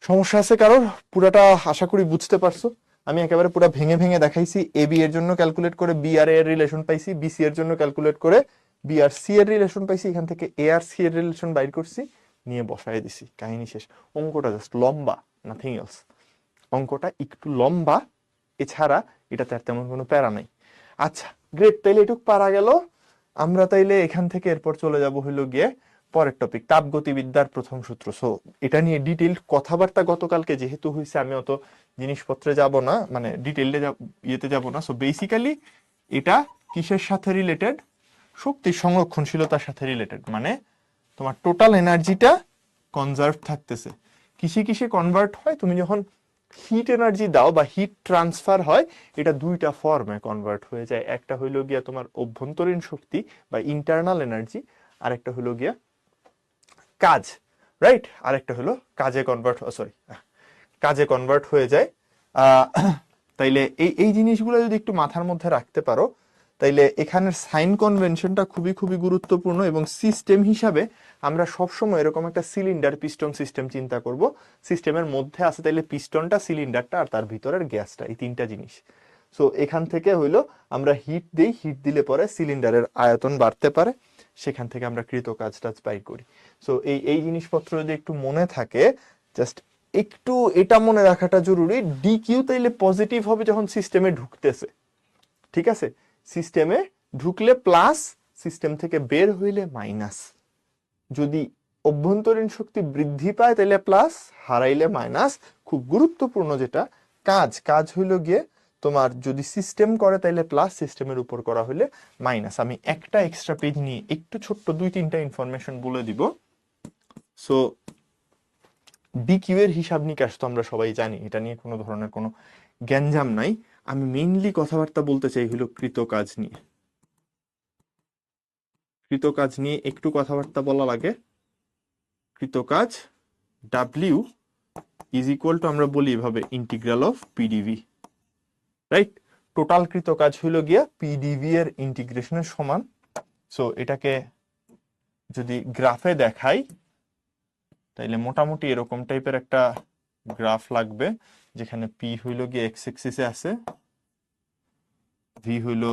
সমস্যা আছে কারোর? পুরাটা আশা করি বুঝতে পারছো। আমি একেবারে পুরো ভেঙে ভেঙে দেখাইছি। এ বি এর জন্য ক্যালকুলেট করে বি আর এর রিলেশন পাইছি, বি সি এর জন্য ক্যালকুলেট করে বি আর সি এর রিলেশন পাইছি, এখান থেকে এ আর সি এর রিলেশন বাইর করছি, নিয়ে বসাই দিছি। কাহিনী শেষ। অঙ্কটা জাস্ট লম্বা, নাথিং এলস। অঙ্কটা একটু লম্বা, এছাড়া এটাতে আর তেমন কোনো প্যারা নাই। আচ্ছা গ্রেট, তাইলে এটুক পারা গেল। আমরা তাইলে এখান থেকে এরপর চলে যাব হইলো গিয়ে পরের টপিক, তাপগতিবিদ্যার প্রথম সূত্র। সো এটা নিয়ে ডিটেইল কথাবার্তা গতকালকে যেহেতু হয়েছে, আমি অত জিনিসপত্রে যাব না, মানে ডিটেইলে ইয়েতে যাব না। সো বেসিক্যালি এটা কিসের সাথে রিলেটেড? শক্তির সংরক্ষণশীলতার সাথে রিলেটেড। মানে তোমার টোটাল এনার্জিটা কনজার্ভ থাকতেছে। কিসে কিসে কনভার্ট হয়, তুমি যখন হিট এনার্জি দাও বা হিট ট্রান্সফার হয়, এটা দুইটা ফর্মে কনভার্ট হয়ে যায়। একটা হইলো গিয়া তোমার অভ্যন্তরীণ শক্তি বা ইন্টারনাল এনার্জি, আর একটা হইলো গিয়া কাজ, রাইট? আরেকটা হলো কাজে কনভার্ট, সরি কাজে কনভার্ট হয়ে যায়। তাইলে এই এই জিনিসগুলো যদি একটু মাথার মধ্যে রাখতে পারো, তাইলে এখানের সাইন কনভেনশনটা খুবই খুবই গুরুত্বপূর্ণ। এবং সিস্টেম হিসাবে আমরা সবসময় এরকম একটা সিলিন্ডার পিস্টন সিস্টেম চিন্তা করব। সিস্টেমের মধ্যে আছে তাইলে পিস্টনটা, সিলিন্ডারটা আর তার ভিতরের গ্যাসটা, এই তিনটা জিনিস। সো এখান থেকে হইলো আমরা হিট দিই, হিট দিলে পরে সিলিন্ডারের আয়তন বাড়তে পারে, সেখান থেকে আমরা কৃত কাজ টাজ পাই করি। সো এই এই জিনিসপত্র যদি একটু মনে থাকে, জাস্ট একটু এটা মনে রাখাটা জরুরি। ডি কিউ তাইলে পজিটিভ হবে যখন সিস্টেমে ঢুকতেছে, ঠিক আছে? সিস্টেমে ঢুকলে প্লাস, সিস্টেম থেকে বের হইলে মাইনাস। যদি অভ্যন্তরীণ শক্তি বৃদ্ধি পায় তাহলে প্লাস, হারাইলে মাইনাস। খুব গুরুত্বপূর্ণ যেটা কাজ, কাজ হইল গিয়ে তোমার যদি সিস্টেম করে তাইলে প্লাস, সিস্টেমের উপর করা হলে মাইনাস। আমি একটা এক্সট্রা পেজ নিয়ে একটু ছোট্ট 2-3টা ইনফরমেশন বলে দিব। সো ডিকিউ এর হিসাব নিকাশ তো আমরা সবাই জানি, এটা নিয়ে কোনো ধরনের কোনো গ্যাঞ্জাম নাই। আমি মেইনলি কথাবার্তা বলতে চাই হলো কৃতকাজ নিয়ে। কৃতকাজ নিয়ে একটু কথাবার্তা বলা লাগে। কৃতকাজ ডাব্লিউ ইজ ইকুয়াল টু, আমরা বলি এভাবে, integral of P D V, right? Total কৃতকাজ হইলো গিয়া পিডিভি এর ইন্টিগ্রেশনের সমান। সো এটাকে যদি গ্রাফে দেখাই তাইলে মোটামুটি এরকম টাইপের একটা গ্রাফ লাগবে, যেখানে পি হইল গিয়ে এক্স এক্সিসে আছে, ভি হইল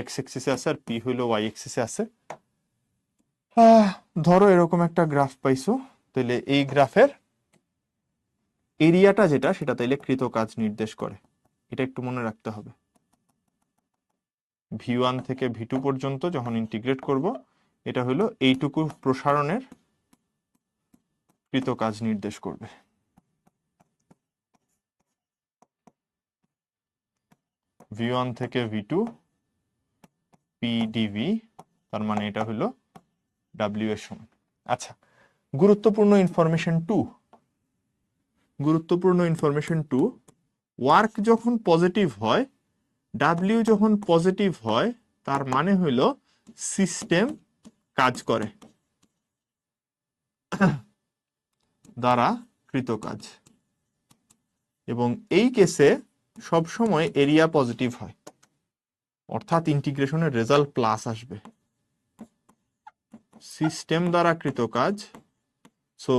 এক্স এক্সিসে আছে, আর পি হইল ওয়াই এক্সিসে আছে। ধরো এরকম একটা গ্রাফ পাইছো, তাইলে এই গ্রাফের এরিয়াটা যেটা, সেটা তাইলে কৃতকাজ নির্দেশ করে। এটা একটু মনে রাখতে হবে। V1 থেকে V2 পর্যন্ত যখন ইন্টিগ্রেট করব, এটা হলো এইটুকু প্রসারণের কৃতকাজ নির্দেশ করবে। V1 থেকে V2 PdV, তার মানে এটা হলো W এর সমান। আচ্ছা, গুরুত্বপূর্ণ ইনফরমেশন 2, ওয়ার্ক যখন পজিটিভ হয়, ডাব্লিউ যখন পজিটিভ হয়, তার মানে হইল সিস্টেম কাজ করে দ্বারা কৃতকাজ, এবং এই কেসে সবসময় এরিয়া পজিটিভ হয়, অর্থাৎ ইন্টিগ্রেশনের রেজাল্ট প্লাস আসবে। সিস্টেম দ্বারা কৃতকাজ, so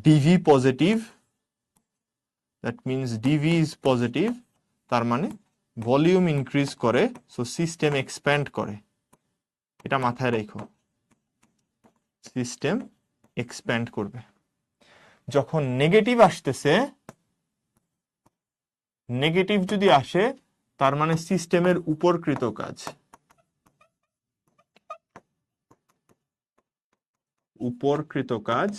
D V positive, that means D V is positive, তার মানে ভলিউম ইনক্রিজ করে, সো সিস্টেম এক্সপ্যান্ড করে। এটা মাথায় রেখো, সিস্টেম এক্সপ্যান্ড করবে। যখন নেগেটিভ আসতেছে, নেগেটিভ যদি আসে, তার মানে সিস্টেমের উপর কৃতকাজ,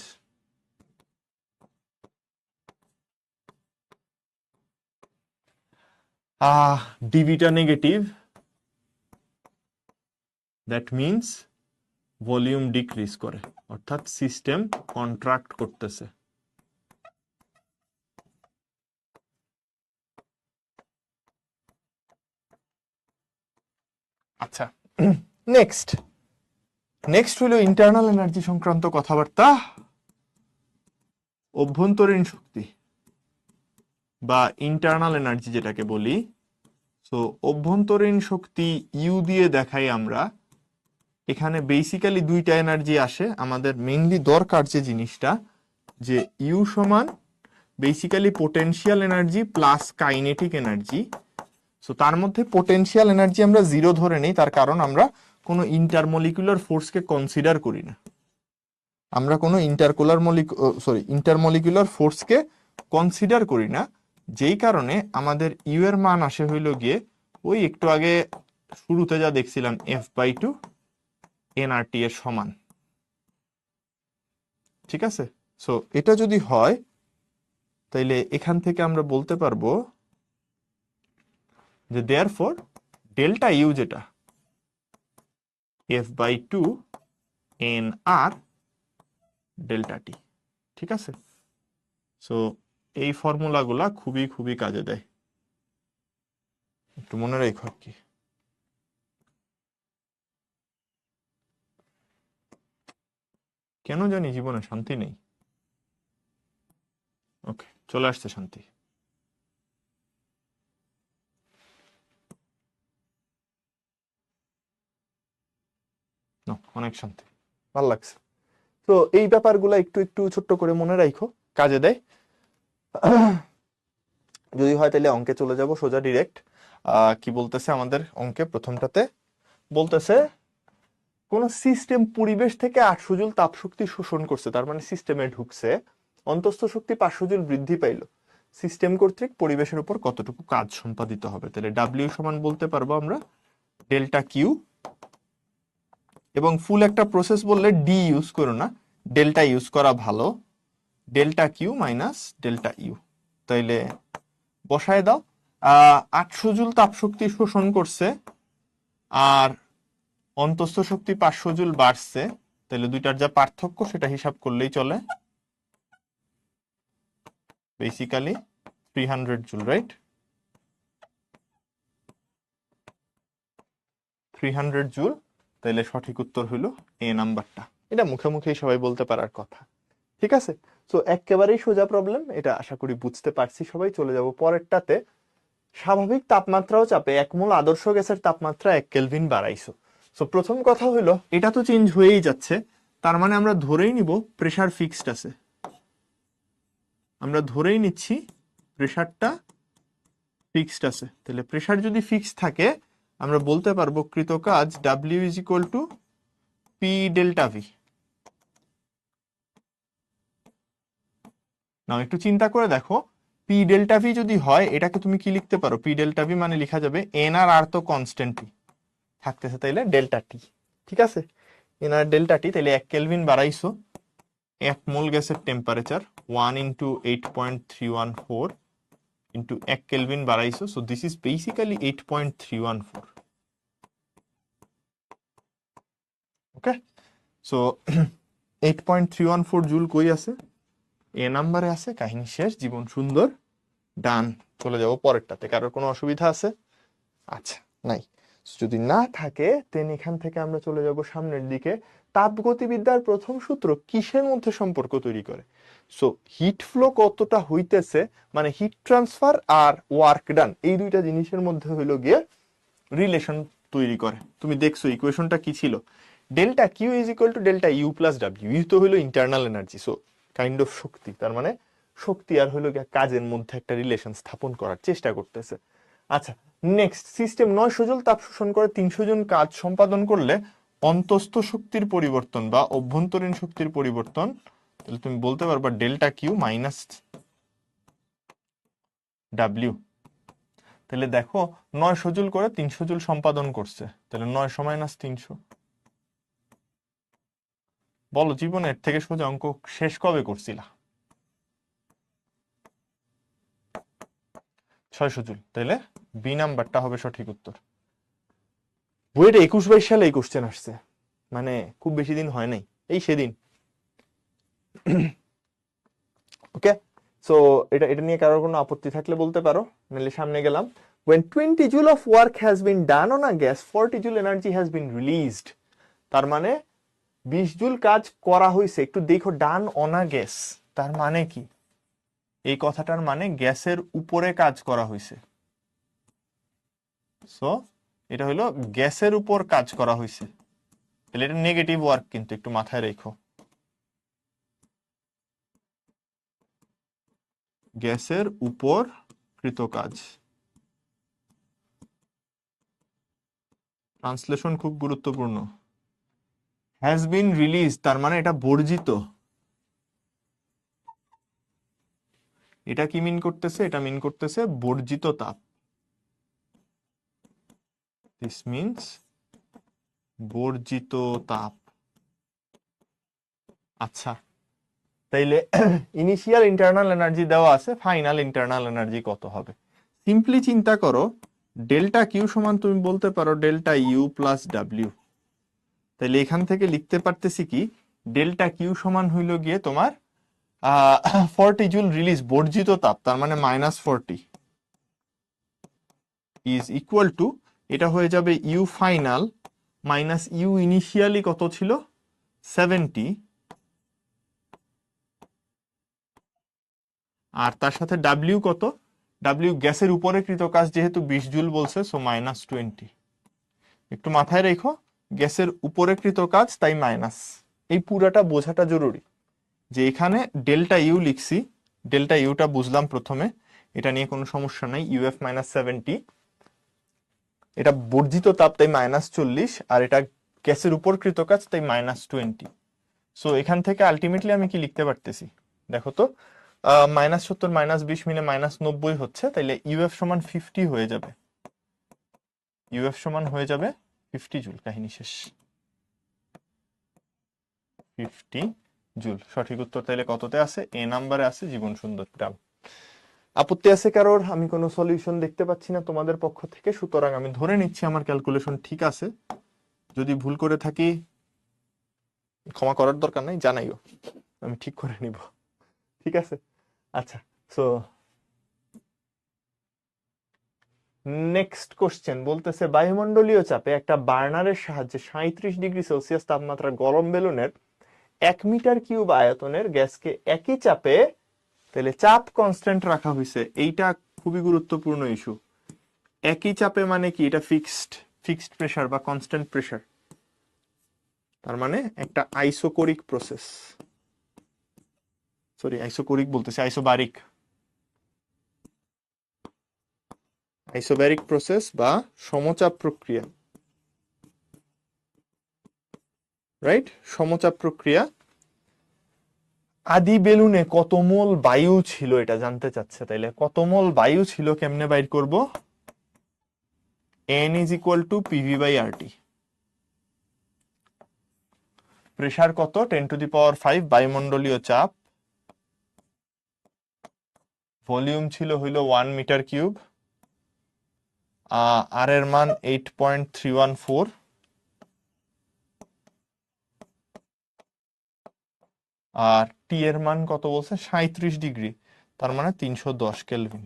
ডিভিটা negative, that means volume decrease করে, অর্থাৎ সিস্টেম কন্ট্রাক্ট করতেছে। আচ্ছা, নেক্সট হলো ইন্টারনাল এনার্জি সংক্রান্ত কথাবার্তা। অভ্যন্তরীণ শক্তি বা ইন্টারনাল এনার্জি যেটাকে বলি, সো অভ্যন্তরীণ শক্তি ইউ দিয়ে দেখাই আমরা। এখানে বেসিক্যালি দুইটা এনার্জি আসে। আমাদের মেইনলি দরকার যে জিনিসটা, যে ইউ সমান basically potential energy plus kinetic energy. So তার মধ্যে পোটেনশিয়াল এনার্জি আমরা 0 ধরে নেই, তার কারণ আমরা কোনো ইন্টারমলিকুলার ফোর্সকে কনসিডার করি না। আমরা কোনো ইন্টারমলিকুলার ফোর্সকে কনসিডার করি না, যেই কারণে আমাদের ইউ এর মান আসে হইল গিয়ে ওই একটু আগে শুরুতে যা দেখছিলাম F/2 nRT এর সমান। ঠিক আছে? সো এটা যদি হয়, তাইলে এখান থেকে আমরা বলতে পারবো যে দেয়ারফর ডেল্টা ইউ যেটা F/2 nR ডেল্টা টি। ঠিক আছে? সো এই ফর্মুলাগুলা খুবই খুবই কাজে দেয়, একটু মনে রেখো আর কি। কেন জানি জীবনে শান্তি নেই। ওকে, চলে আসছে শান্তি। অনেক শান্তি, ভাল লাগছে। তো এই ব্যাপারগুলো একটু একটু ছোট্ট করে মনে রাখো, কাজে দেয়। যদি হয় তাহলে অঙ্কে চলে যাব সোজা ডিরেক্ট। কি বলতেছে আমাদের অঙ্কে? প্রথমটাতে বলতেছে কোন সিস্টেম পরিবেশ থেকে 800 জুল তাপ শক্তি শোষণ করছে, তার মানে সিস্টেমে ঢুকছে, অন্তস্থ শক্তি 500 জুল বৃদ্ধি পাইল, সিস্টেম কর্তৃক পরিবেশের উপর কতটুকু কাজ সম্পাদিত হবে। তাহলে ডাব্লিউ সমান বলতে পারবো আমরা ডেল্টা কিউ, এবং ফুল একটা প্রসেস বললে ডি ইউজ করো না, ডেল্টা ইউজ করা ভালো। Delta Q minus delta U. তাইলে বসায় দাও। 800 জুল তাপ শক্তি শোষণ করছে আর অন্তঃস্থ শক্তি 500 জুল বাড়ছে, তাহলে দুইটার যা পার্থক্য সেটা হিসাব করলেই চলে। Basically 300 joule, right? 300 জুল। তাহলে সঠিক উত্তর হলো এ নাম্বারটা। এটা মুখে মুখেই সবাই বলতে পারার কথা, ঠিক আছে? তো একেবারেই সোজা প্রবলেম, এটা আশা করি বুঝতে পারছি সবাই। চলে যাব পরেরটাতে। স্বাভাবিক তাপমাত্রা ও চাপে এক মোল আদর্শ গ্যাসের তাপমাত্রা 1 কেলভিন বাড়াইছো। সো প্রথম কথা হলো এটা তো চেঞ্জ হয়েই যাচ্ছে, তার মানে আমরা ধরেই নিব প্রেসার ফিক্সড আছে। আমরা ধরেই নিচ্ছি প্রেসারটা ফিক্সড আছে। তাহলে প্রেসার যদি ফিক্সড থাকে আমরা বলতে পারবো কৃত কাজ W is equal to P delta V. নাও একটু চিন্তা করে দেখো, পি ডেল্টা ভি যদি হয় এটাকে তুমি কি লিখতে পারো? পি ডেল্টা ভি মানে লেখা যাবে এন আর আর তো কনস্ট্যান্টই থাকতেছে, তাইলে ডেল্টা টি, ঠিক আছে? N R delta T. তাইলে 1 কেলভিন বাড়াইছো, 1 মোল গ্যাসের টেম্পারেচার 1 ইন্টু 8.314 ইন্টু 1 কেলভিন বাড়াইছো। So this is basically 8.314। Okay, so 8.314 joule কই আছে? এ নাম্বারে আছে। কাহিনী শেষ, জীবন সুন্দর, ডান। চলে যাব পরেরটাতে। কারোর কোনো অসুবিধা আছে? আচ্ছা, নাই। যদি না থাকে দেন এখান থেকে আমরা চলে যাব সামনের দিকে। তাপগতিবিদ্যার প্রথম সূত্র কিসের মধ্যে সম্পর্ক তৈরি করে? সো হিট ফ্লো কতটা হইতেছে, মানে হিট ট্রান্সফার আর ওয়ার্ক ডান, এই দুইটা জিনিসের মধ্যে হইলো গিয়ে রিলেশন তৈরি করে। তুমি দেখছো ইকুয়েশনটা কি ছিল? Delta Q is equal to delta U plus W. U তো হইলো internal energy, so kind of শক্তি। তার মানে শক্তি আর হইলো গিয়ে কাজের মধ্যে একটা রিলেশন স্থাপন করার চেষ্টা করতেছে। আচ্ছা, নেক্সট, সিস্টেম 900 জুল তাপ শোষণ করে 300 জন কাজ সম্পাদন করলে অন্তঃস্থ শক্তির পরিবর্তন বা অভ্যন্তরীণ শক্তির পরিবর্তন, তাহলে তুমি বলতে পারবা ডেল্টা কিউ মাইনাস ডাব্লিউ। তাহলে দেখো 900 জুল করে 300 জুল সম্পাদন করছে, তাহলে 900 মাইনাস 300। বলো, জীবনের থেকে সোজা অঙ্ক শেষ কবে করছিলা? 600 জুল। তাহলে বি নাম্বারটা হবে সঠিক উত্তর। বইটা 21-22 সালে এই কোশ্চেন আসছে, মানে খুব বেশি দিন হয় নাই, এই সেদিন। ওকে, সো এটা এটা নিয়ে কারোর কোনো আপত্তি থাকলে বলতে পারো, নাহলে সামনে গেলাম। when 20 joule of work has been done on a gas, 40 joule energy has been released। তার মানে 20 জুল কাজ করা হয়েছে। একটু দেখো, ডান অন আ গ্যাস তার মানে কি? এই কথাটার মানে গ্যাসের উপরে কাজ করা হয়েছে। সো এটা হলো গ্যাসের উপর কাজ করা হয়েছে, তাহলে এটা নেগেটিভ ওয়ার্ক, কিন্তু একটু মাথায় রেখো। গ্যাসের উপর কৃত কাজ, ট্রান্সলেশন খুব গুরুত্বপূর্ণ। হ্যাজ বিন রিলিজ তার মানে এটা বর্জিত। এটা কি মিন করতেছে? এটা মিন করতেছে বর্জিত তাপ। দিস মিনস বর্জিত তাপ। আচ্ছা, তাইলে ইনিশিয়াল ইন্টারনাল এনার্জি দেওয়া আছে, ফাইনাল ইন্টারনাল এনার্জি কত হবে? সিম্পলি চিন্তা করো, ডেল্টা কিউ সমান তুমি বলতে পারো ডেল্টা ইউ প্লাস ডাব্লিউ। তাইলে এখান থেকে লিখতে পারতেছি কি, ডেল্টা কিউ সমান হইল গিয়ে তোমার 40 জুল রিলিজ বর্জিত তাপ, তার মানে -40 ইজ ইকুয়াল টু, এটা হয়ে যাবে U final minus U initially কত ছিল 70, আর তার সাথে ডাব্লিউ কত? ডাব্লিউ গ্যাসের উপরে কৃত কাজ যেহেতু 20 জুল বলছে, সো -20। একটু মাথায় রেখো, গ্যাসের উপরে কৃত কাজ তাই মাইনাস। এই পুরাটা বোঝাটা জরুরি, যে এখানে ডেল্টা ইউ লিখছি, ডেল্টা ইউটা বুঝলাম প্রথমে, এটা নিয়ে কোনো সমস্যা নাই। ইউএফ -70, এটা বর্জিত তাপ তাই -40, আর এটা গ্যাসের উপর কৃত কাজ তাই -20। সো এখান থেকে আলটিমেটলি আমি কি লিখতে পারতেছি দেখো তো, -70 -20 মিলে -90 হচ্ছে, তাইলে ইউএফ সমান 50 হয়ে যাবে। ইউএফ সমান হয়ে যাবে 50 জুল। কাহিনী শেষ। 50 জুল। সঠিক উত্তর তাইলে কততে আছে? এ নাম্বারে আছে জীবন সুন্দর ডাল। আপত্তি আছে কারোর? আমি কোনো সলিউশন দেখতে পাচ্ছি না তোমাদের পক্ষ থেকে, সুতরাং আমি ধরে নিচ্ছি আমার ক্যালকুলেশন ঠিক আছে। যদি ভুল করে থাকি ক্ষমা করার দরকার নাই, জানাইও, আমি ঠিক করে নিব। ঠিক আছে, আচ্ছা। সো নেক্সট কোশ্চেন বলতেছে, বায়ুমণ্ডলীয় চাপে একটা বার্নারের সাহায্যে 37°C তাপমাত্রা গরম বেলুনের 1 মিটার কিউব আয়তনের গ্যাসকে একই চাপে, তাহলে চাপ কনস্ট্যান্ট রাখা হয়েছে, এইটা খুবই গুরুত্বপূর্ণ ইস্যু। একই চাপে মানে কি? এটা ফিক্সড প্রেসার বা কনস্ট্যান্ট প্রেসার, তার মানে একটা আইসোকোরিক প্রসেস, সরি আইসোকোরিক বলতেছি, আইসোব্যারিক প্রসেস বা সমচাপ প্রক্রিয়া, রাইট? সমচাপ প্রক্রিয়া। আদি বেলুনে কত মোল বায়ু ছিল এটা জানতে চাচ্ছে, তাইলে কত মোল বায়ু ছিল কেমনে বাইর করব? N is equal to PV/RT। Pressure কত? 10⁵ বায়ুমণ্ডলীয় চাপ, ভলিউম ছিল হইল 1 মিটার কিউব, আর এর মান 8.314, আর টি এর মান কত বলছে? 37°, তার মানে 310 কেলভিন,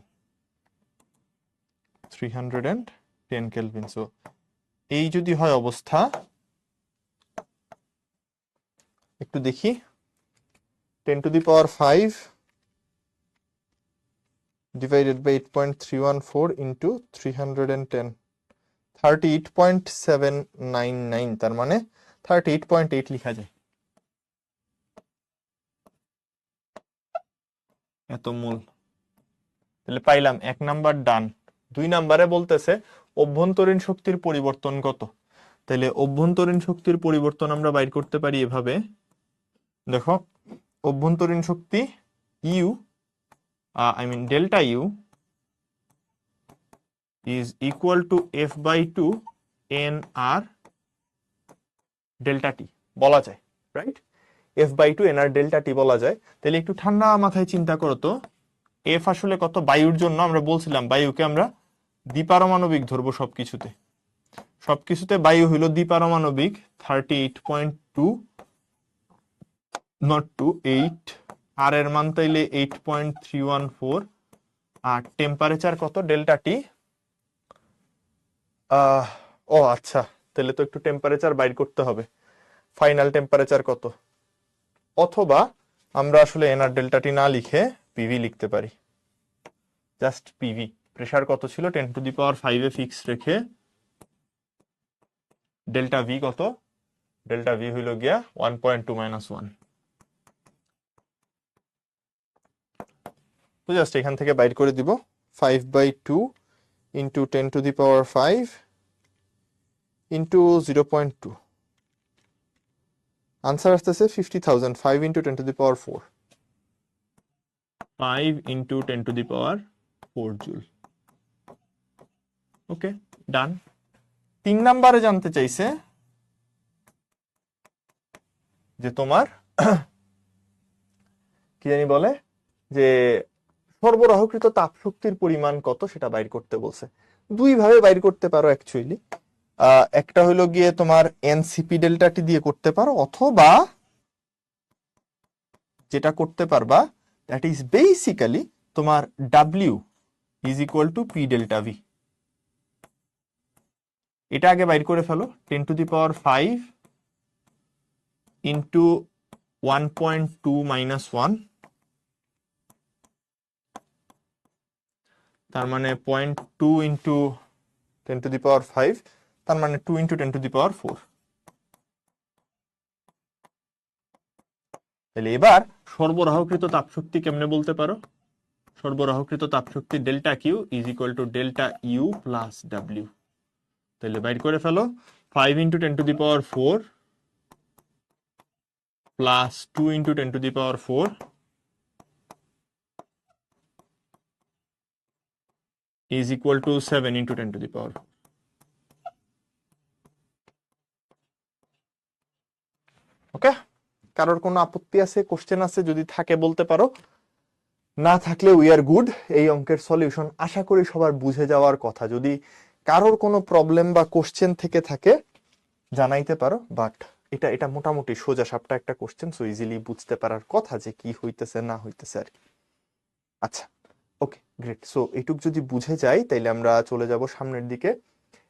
310 কেলভিন। সো এই যদি হয় অবস্থা, একটু দেখি, 10⁵ divided by 8.314 into 310, 38.799, তার মানে 38.8 লিখা যায়, এত মোল। তাহলে পাইলাম 1 নাম্বার ডান। 2 নাম্বারে বলতেছে অভ্যন্তরীণ শক্তির পরিবর্তন কত। তাহলে অভ্যন্তরীণ শক্তির পরিবর্তন আমরা বাইর করতে পারি এভাবে, দেখো, অভ্যন্তরীণ শক্তি U, delta U is equal to F/2 NR delta T বলা যায়, right? F/2 NR delta T বলা যায়। তাহলে একটু ঠান্ডা মাথায় চিন্তা করো তো, এফ আসলে কত বায়ুর জন্য? আমরা বলছিলাম বায়ুকে আমরা দ্বিপারমাণবিক ধরবো সবকিছুতে বায়ু হইল দ্বিপারমাণবিক, 38.2 নট 8, আর এর মান তাইলে 8.314, আর টেম্পারেচার কত? ডেল্টা টি। ও আচ্ছা, তাহলে তো একটু টেম্পারেচার বাইর করতে হবে, ফাইনাল টেম্পারেচার কত? অথবা আমরা আসলে এনআর ডেল্টা টি না লিখে পিভি লিখতে পারি, জাস্ট পিভি। প্রেসার কত ছিল? 10⁵ ফিক্স রেখে ডেল্টা ভি কত? ডেল্টা ভি হইল গিয়া 1.2 - 1। তো জাস্ট এখান থেকে বাইর করে দিব 5/2 ইন্টু 10⁵ ইন্টু 0.2, আনসার আসতেছে 50,000। 5 ইন্টু 10⁴, 5 ইন্টু 10⁴ জুল। ওকে, ডান। 3 নাম্বারে জানতে চাইছে যে তোমার কি জানি বলে যে সরবরাহকৃত তাপ শক্তির পরিমাণ কত সেটা বাইর করতে বলছে। 2 ভাবে বাইর করতে পারো অ্যাকচুয়ালি। একটা হলো গিয়ে তোমার এনসিপি ডেল্টা টি দিয়ে করতে পারো, অথবা যেটা করতে পারবা দ্যাট ইজ বেসিক্যালি তোমার W is equal to P delta V. এটা আগে বাইর করে ফেলো, 10⁵ ইন্টু 1.2 - 1, তার মানে 0.2 ইন্টু 10⁵, তার মানে 2 ইন্টু 10⁴। তাহলে এবার সরবরাহকৃত তাপশক্তি কেমনে বলতে পারো? সরবরাহকৃত তাপশক্তি delta Q is equal to delta U plus W. তাহলে বাইর করে ফেলো, 5 into 10⁴ plus 2 into 10⁴ is equal to 7 into 10⁴। Okay, কারোর কোনো আপত্তি আছে, কোশ্চেন আছে? যদি থাকে বলতে পারো, না থাকলে উই আর গুড। এই অঙ্কের সলিউশন আশা করি সবার বুঝে যাওয়ার কথা। যদি কারোর কোনো প্রবলেম বা কোশ্চেন থেকে থাকে জানাইতে পারো, বাট এটা এটা মোটামুটি সোজা সাপটা একটা কোশ্চেন, সো ইজিলি বুঝতে পারার কথা যে কি হইতেছে না হইতেছে আর কি। আচ্ছা, ওকে, গ্রেট। সো এইটুক যদি বুঝে যাই তাইলে আমরা চলে যাব সামনের দিকে।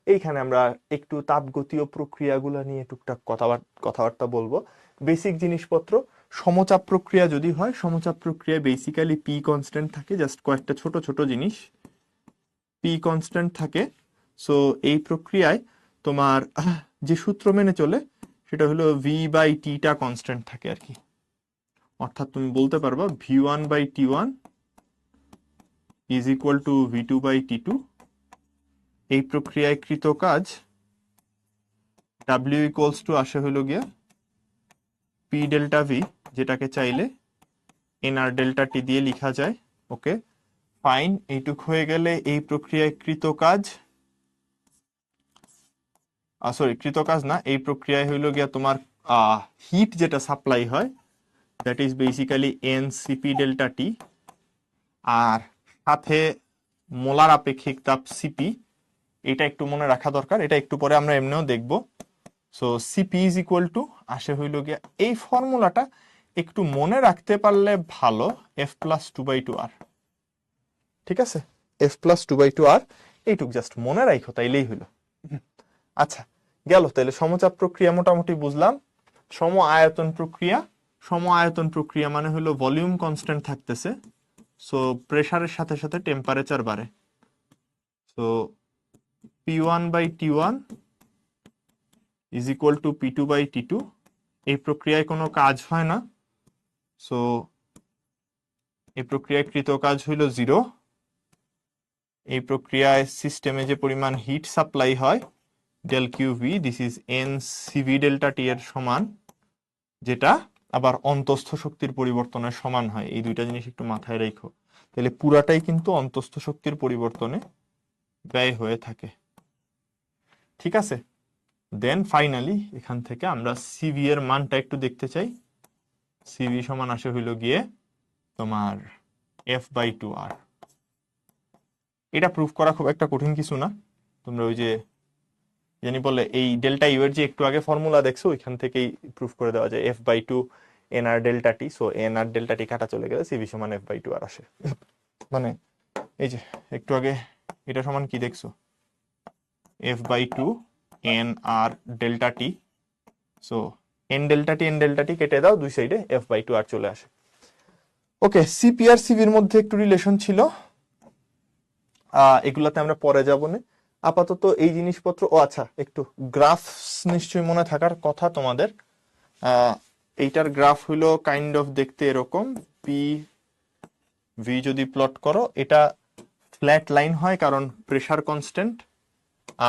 এইখানে আমরা একটু তাপগতীয় প্রক্রিয়াগুলো নিয়ে টুকটাক কথাবার্তা বলবো। বেসিক জিনিসপত্র, সমচাপ প্রক্রিয়া যদি হয়, সমচাপ প্রক্রিয়ায় বেসিক্যালি পি কনস্ট্যান্ট থাকে, জাস্ট কয়েকটা ছোট ছোট জিনিস পি কনস্ট্যান্ট থাকে। সো এই প্রক্রিয়ায় তোমার যে সূত্র মেনে চলে সেটা হলো ভি বাই টিটা কনস্ট্যান্ট থাকে আর কি। অর্থাৎ তুমি বলতে পারবা V one by T one is equal to V two by T two. এই প্রক্রিয়ায় কৃত কাজ ডাব্লিউ ইকুয়ালস টু আসে হইল গিয়া পি ডেল্টা ভি, যেটাকে চাইলে এনআর ডেল্টা টি দিয়ে লেখা যায়। ওকে ফাইন, এইটুক হয়ে গেলে এই প্রক্রিয়ায় কৃত কাজ, সরি কৃত কাজ না, এই প্রক্রিয়ায় হইল গিয়া তোমার হিট যেটা সাপ্লাই হয়, that is basically N C P delta T, আর সাথে মোলার আপেক্ষিক তাপ সিপি। এটা একটু মনে রাখা দরকার, এটা একটু পরে আমরা এমনিও দেখব। So CP is equal two আসে হইল গিয়া, এই ফর্মুলাটা একটু মনে রাখতে পারলে ভালো, F plus two by two R. ঠিক আছে, F plus two by two R, এইটুক জাস্ট মনে রাখো তাইলেই হইলো। আচ্ছা গেল, তাহলে সমচাপ প্রক্রিয়া মোটামুটি বুঝলাম। সম আয়তন প্রক্রিয়া, সম আয়তন প্রক্রিয়া মানে হলো ভলিউম কনস্ট্যান্ট থাকতেছে, সো প্রেসারের সাথে সাথে টেম্পারেচার বাড়ে। So P one by T one is equal to P two by T two. এই প্রক্রিয়ায় কোনো কাজ হয় না, সো এই প্রক্রিয়ায় কৃত কাজ হইল জিরো। এই প্রক্রিয়ায় সিস্টেমে যে পরিমাণ হিট সাপ্লাই হয় del Q V, this is N C V delta T এর সমান, যেটা আবার অন্তস্থ শক্তির পরিবর্তনের সমান হয়। এই দুইটা জিনিস একটু মাথায় রেখো, তাহলে পুরাটাই কিন্তু অন্তস্থ শক্তির পরিবর্তনে ব্যয় হয়ে থাকে। ঠিক আছে, দেন ফাইনালি এখান থেকে আমরা সিভি এর মানটা একটু দেখতে চাই। সিভি সমান আসে হইল গিয়ে তোমার এফ বাই টু আর। এটা প্রুফ করা খুব একটা কঠিন কিছু না, তোমরা ওই যে জানি বলে এই ডেল্টা ইউ এর যে একটু আগে ফর্মুলা দেখছো ওইখান থেকেই প্রুফ করে দেওয়া যায়, F by two N R delta T. So N R delta T কাটা চলে গেলে সিভি সমান এফ বাই টু আর আসে। মানে এই যে একটু আগে এটা সমান কি দেখছো, F by two N R delta T. So N delta T কেটে দাও দুই সাইডে, এফ বাই টু আর চলে আসে। ওকে, সিপি আর সিভির মধ্যে একটু রিলেশন ছিল, এগুলাতে আমরা পরে যাবো না। আপাতত এই জিনিসপত্র, ও আচ্ছা একটু গ্রাফস নিশ্চয়ই মনে থাকার কথা তোমাদের। এইটার গ্রাফ হইলো কাইন্ড অফ দেখতে এরকম, পি ভি যদি প্লট করো, এটা ফ্ল্যাট লাইন হয় কারণ প্রেসার কনস্ট্যান্ট,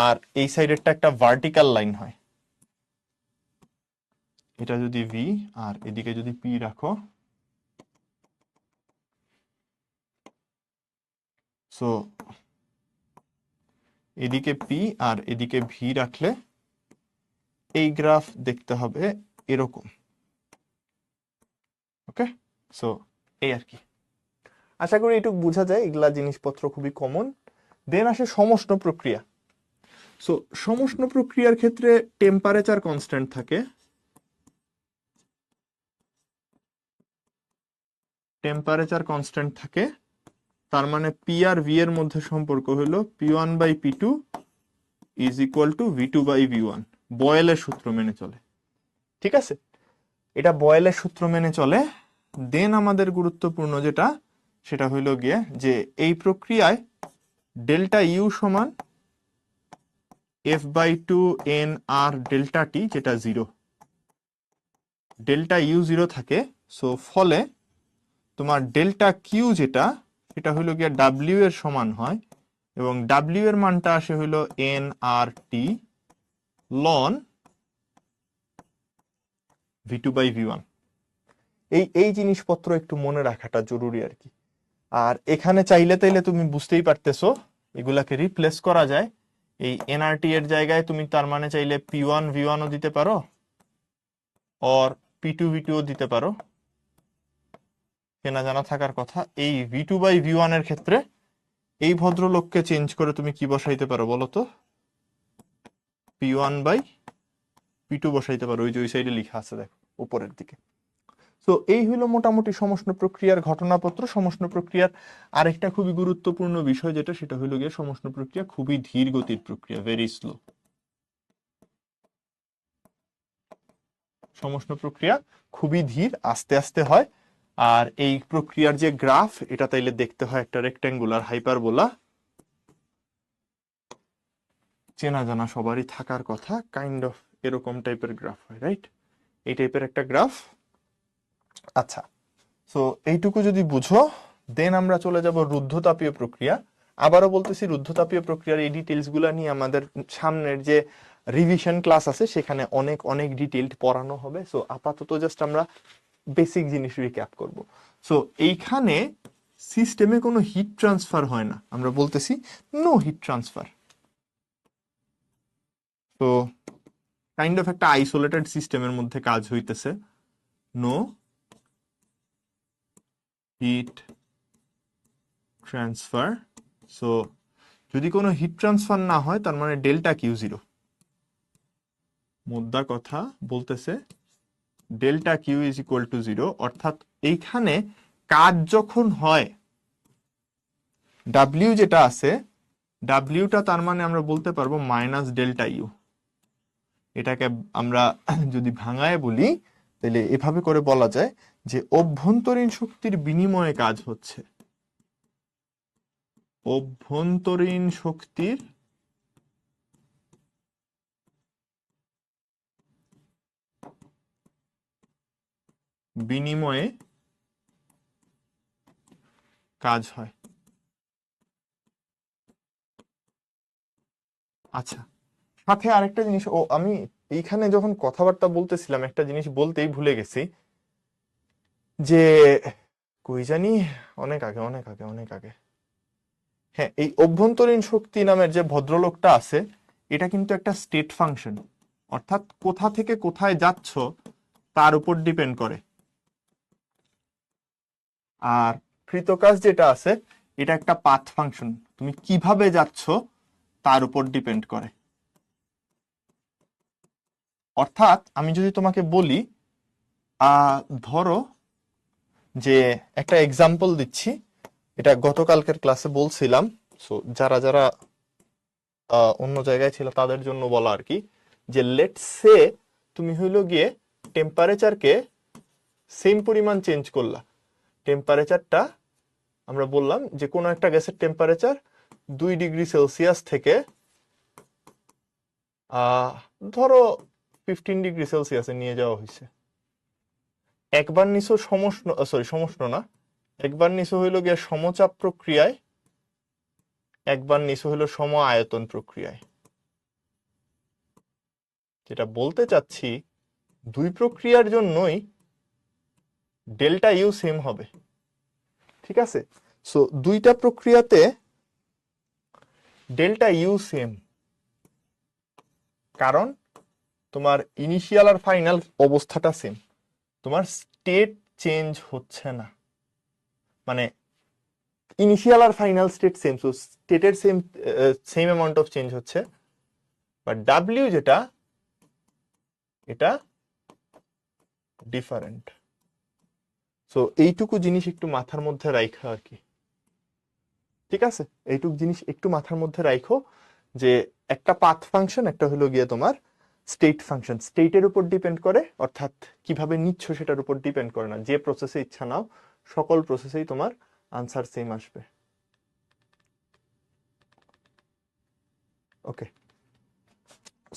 আর এই সাইডেরটা একটা ভার্টিক্যাল লাইন হয়। এটা যদি ভি আর এদিকে যদি পি রাখো, সো এদিকে পি আর এদিকে ভি রাখলে এই গ্রাফ দেখতে হবে এরকম। ওকে, সো এই আর কি, আশা করি এটুকু বোঝা যায়। এগুলা জিনিসপত্র খুবই কমন। দেন আসে সমষ্ণ প্রক্রিয়া। সো সমষ্ণ প্রক্রিয়ার ক্ষেত্রে টেম্পারেচার কনস্ট্যান্ট থাকে, টেম্পারেচার কনস্ট্যান্ট থাকে, তার মানে পি আর ভি এর মধ্যে সম্পর্ক হলো P one by P two is equal to V two by V one, বয়েলের সূত্র মেনে চলে। ঠিক আছে, এটা বয়েলের সূত্র মেনে চলে। দেন আমাদের গুরুত্বপূর্ণ যেটা, সেটা হইল গিয়ে যে এই প্রক্রিয়ায় ডেল্টা ইউ সমান F by two N R delta T, যেটা জিরো, ডেল্টা ইউ জিরো থাকে। সো ফলে তোমার ডেল্টা কিউ যেটা, সেটা হইল গিয়ে ডাব্লিউ এর সমান হয়, এবং ডাব্লিউ এর মানটা আসে হইল N R T ln V two by V one. এই জিনিসপত্র একটু মনে রাখাটা জরুরি আর কি। আর এখানে চাইলে তাইলে তুমি বুঝতেই পারতেছো এগুলাকে রিপ্লেস করা যায়। এই এনআরটি এর জায়গায় তুমি তার মানে চাইলে পি ওয়ান ভি ওয়ানও দিতে পারো, অর P2 V2 দিতে পারো, চেনা জানা থাকার কথা। এই V2/V1 এর ক্ষেত্রে এই ভদ্রলোককে চেঞ্জ করে তুমি কি বসাইতে পারো বলো তো? P1/P2 বসাইতে পারো, ওই যে ওই সাইডে লেখা আছে দেখো উপরের দিকে। তো এই হলো মোটামুটি সমষ্ণ প্রক্রিয়ার ঘটনাপত্র। সমষ্ণ প্রক্রিয়ার আরেকটা খুবই গুরুত্বপূর্ণ বিষয় যেটা, সেটা হলো গিয়ে সমষ্ণ প্রক্রিয়া খুবই ধীর গতির প্রক্রিয়া, ভেরি স্লো। সমষ্ণ প্রক্রিয়া খুবই ধীর, আস্তে আস্তে হয়। আর এই প্রক্রিয়ার যে গ্রাফ, এটা তাইলে দেখতে হয় একটা রেক্ট্যাঙ্গুলার হাইপারবোলা, চেনা জানা সবারই থাকার কথা, কাইন্ড অফ এরকম টাইপের গ্রাফ হয়, রাইট? এই টাইপের একটা গ্রাফ। আচ্ছা, সো এইটুকু যদি বুঝো, দেন আমরা চলে যাব রুদ্ধতাপীয় প্রক্রিয়া। আবারও বলতেছি, রুদ্ধতাপীয় প্রক্রিয়ার এই ডিটেলস গুলা নিয়ে আমাদের সামনের যে রিভিশন ক্লাস আছে সেখানে অনেক অনেক ডিটেইলড পড়ানো হবে। সো আপাতত জাস্ট আমরা বেসিক জিনিস রিক্যাপ করব। সো এইখানে সিস্টেমে কোনো হিট ট্রান্সফার হয় না, আমরা বলতেছি নো হিট ট্রান্সফার। তো কাইন্ড অফ একটা আইসোলেটেড সিস্টেমের মধ্যে কাজ হইতেছে, নো হিট ট্রান্সফার। সো যদি কোনো হিট ট্রান্সফার না হয় তার মানে ডেল্টা কিউ জিরো। মুদ্রা কথা বলতেছে delta Q is equal to zero, অর্থাৎ এইখানে কাজ যখন হয় ডাব্লিউ যেটা আছে, ডাব্লিউটা তার মানে আমরা বলতে পারবো মাইনাস ডেল্টা ইউ। এটাকে আমরা যদি ভাঙায় বলি তাহলে এভাবে করে বলা যায় যে অভ্যন্তরীণ শক্তির বিনিময়ে কাজ হচ্ছে, অভ্যন্তরীণ শক্তির বিনিময়ে কাজ হয়। আচ্ছা, সাথে আরেকটা জিনিস, আমি এইখানে যখন কথাবার্তা বলতেছিলাম একটা জিনিস বলতেই ভুলে গেছি, যে কই জানি অনেক আগে অনেক আগে অনেক আগে, হ্যাঁ, এই অভ্যন্তরীণ শক্তি নামের যে ভদ্রলোকটা আছে, এটা কিন্তু একটা স্টেট ফাংশন, অর্থাৎ কোথা থেকে কোথায় যাচ্ছ তার উপর ডিপেন্ড করে। আর কৃতকাজ যেটা আছে, এটা একটা পাথ ফাংশন, তুমি কিভাবে যাচ্ছ তার উপর ডিপেন্ড করে। অর্থাৎ আমি যদি তোমাকে বলি, ধরো যে একটা এক্সাম্পল দিচ্ছি, এটা গতকালকের ক্লাসে বলছিলাম, সো যারা যারা অন্য জায়গায় ছিল তাদের জন্য বলা আর কি, যে লেটস সে তুমি হইলো গিয়ে টেম্পারেচারকে সেম পরিমাণ চেঞ্জ করলা। টেম্পারেচারটা আমরা বললাম যে কোনো একটা গ্যাসের টেম্পারেচার 2 ডিগ্রি সেলসিয়াস থেকে ধরো 15 ডিগ্রি সেলসিয়াসে নিয়ে যাওয়া হয়েছে। একবার নিচো সমষ্ণ না, একবার নিচো হইল গিয়ে সমচাপ প্রক্রিয়ায়, একবার নিচো হইল সম আয়তন প্রক্রিয়ায়। যেটা বলতে চাচ্ছি, দুই প্রক্রিয়ার জন্যই ডেল্টা ইউ সেম হবে, ঠিক আছে? সো দুইটা প্রক্রিয়াতে ডেল্টা ইউ সেম, কারণ তোমার ইনিশিয়াল আর ফাইনাল অবস্থাটা সেম, তোমার স্টেট চেঞ্জ হচ্ছে না, মানে ইনিশিয়াল আর ফাইনাল স্টেট সেম, সো স্টেটের সেম অ্যামাউন্ট অফ চেঞ্জ হচ্ছে, বাট ডাব্লিউ যেটা, এটা ডিফারেন্ট। সো এইটুকু জিনিস একটু মাথার মধ্যে রাখা আর কি, ঠিক আছে? এইটুকু জিনিস একটু মাথার মধ্যে রাখো, যে একটা পাথ ফাংশন, একটা হলো গিয়ে তোমার স্টেট ফাংশন, স্টেটের উপর ডিপেন্ড করে, অর্থাৎ কিভাবে নিচ্ছ সেটার উপর ডিপেন্ড করে না, যে প্রসেসে ইচ্ছা নাও সকল প্রসেসেই তোমার আনসার সেম আসবে। ওকে,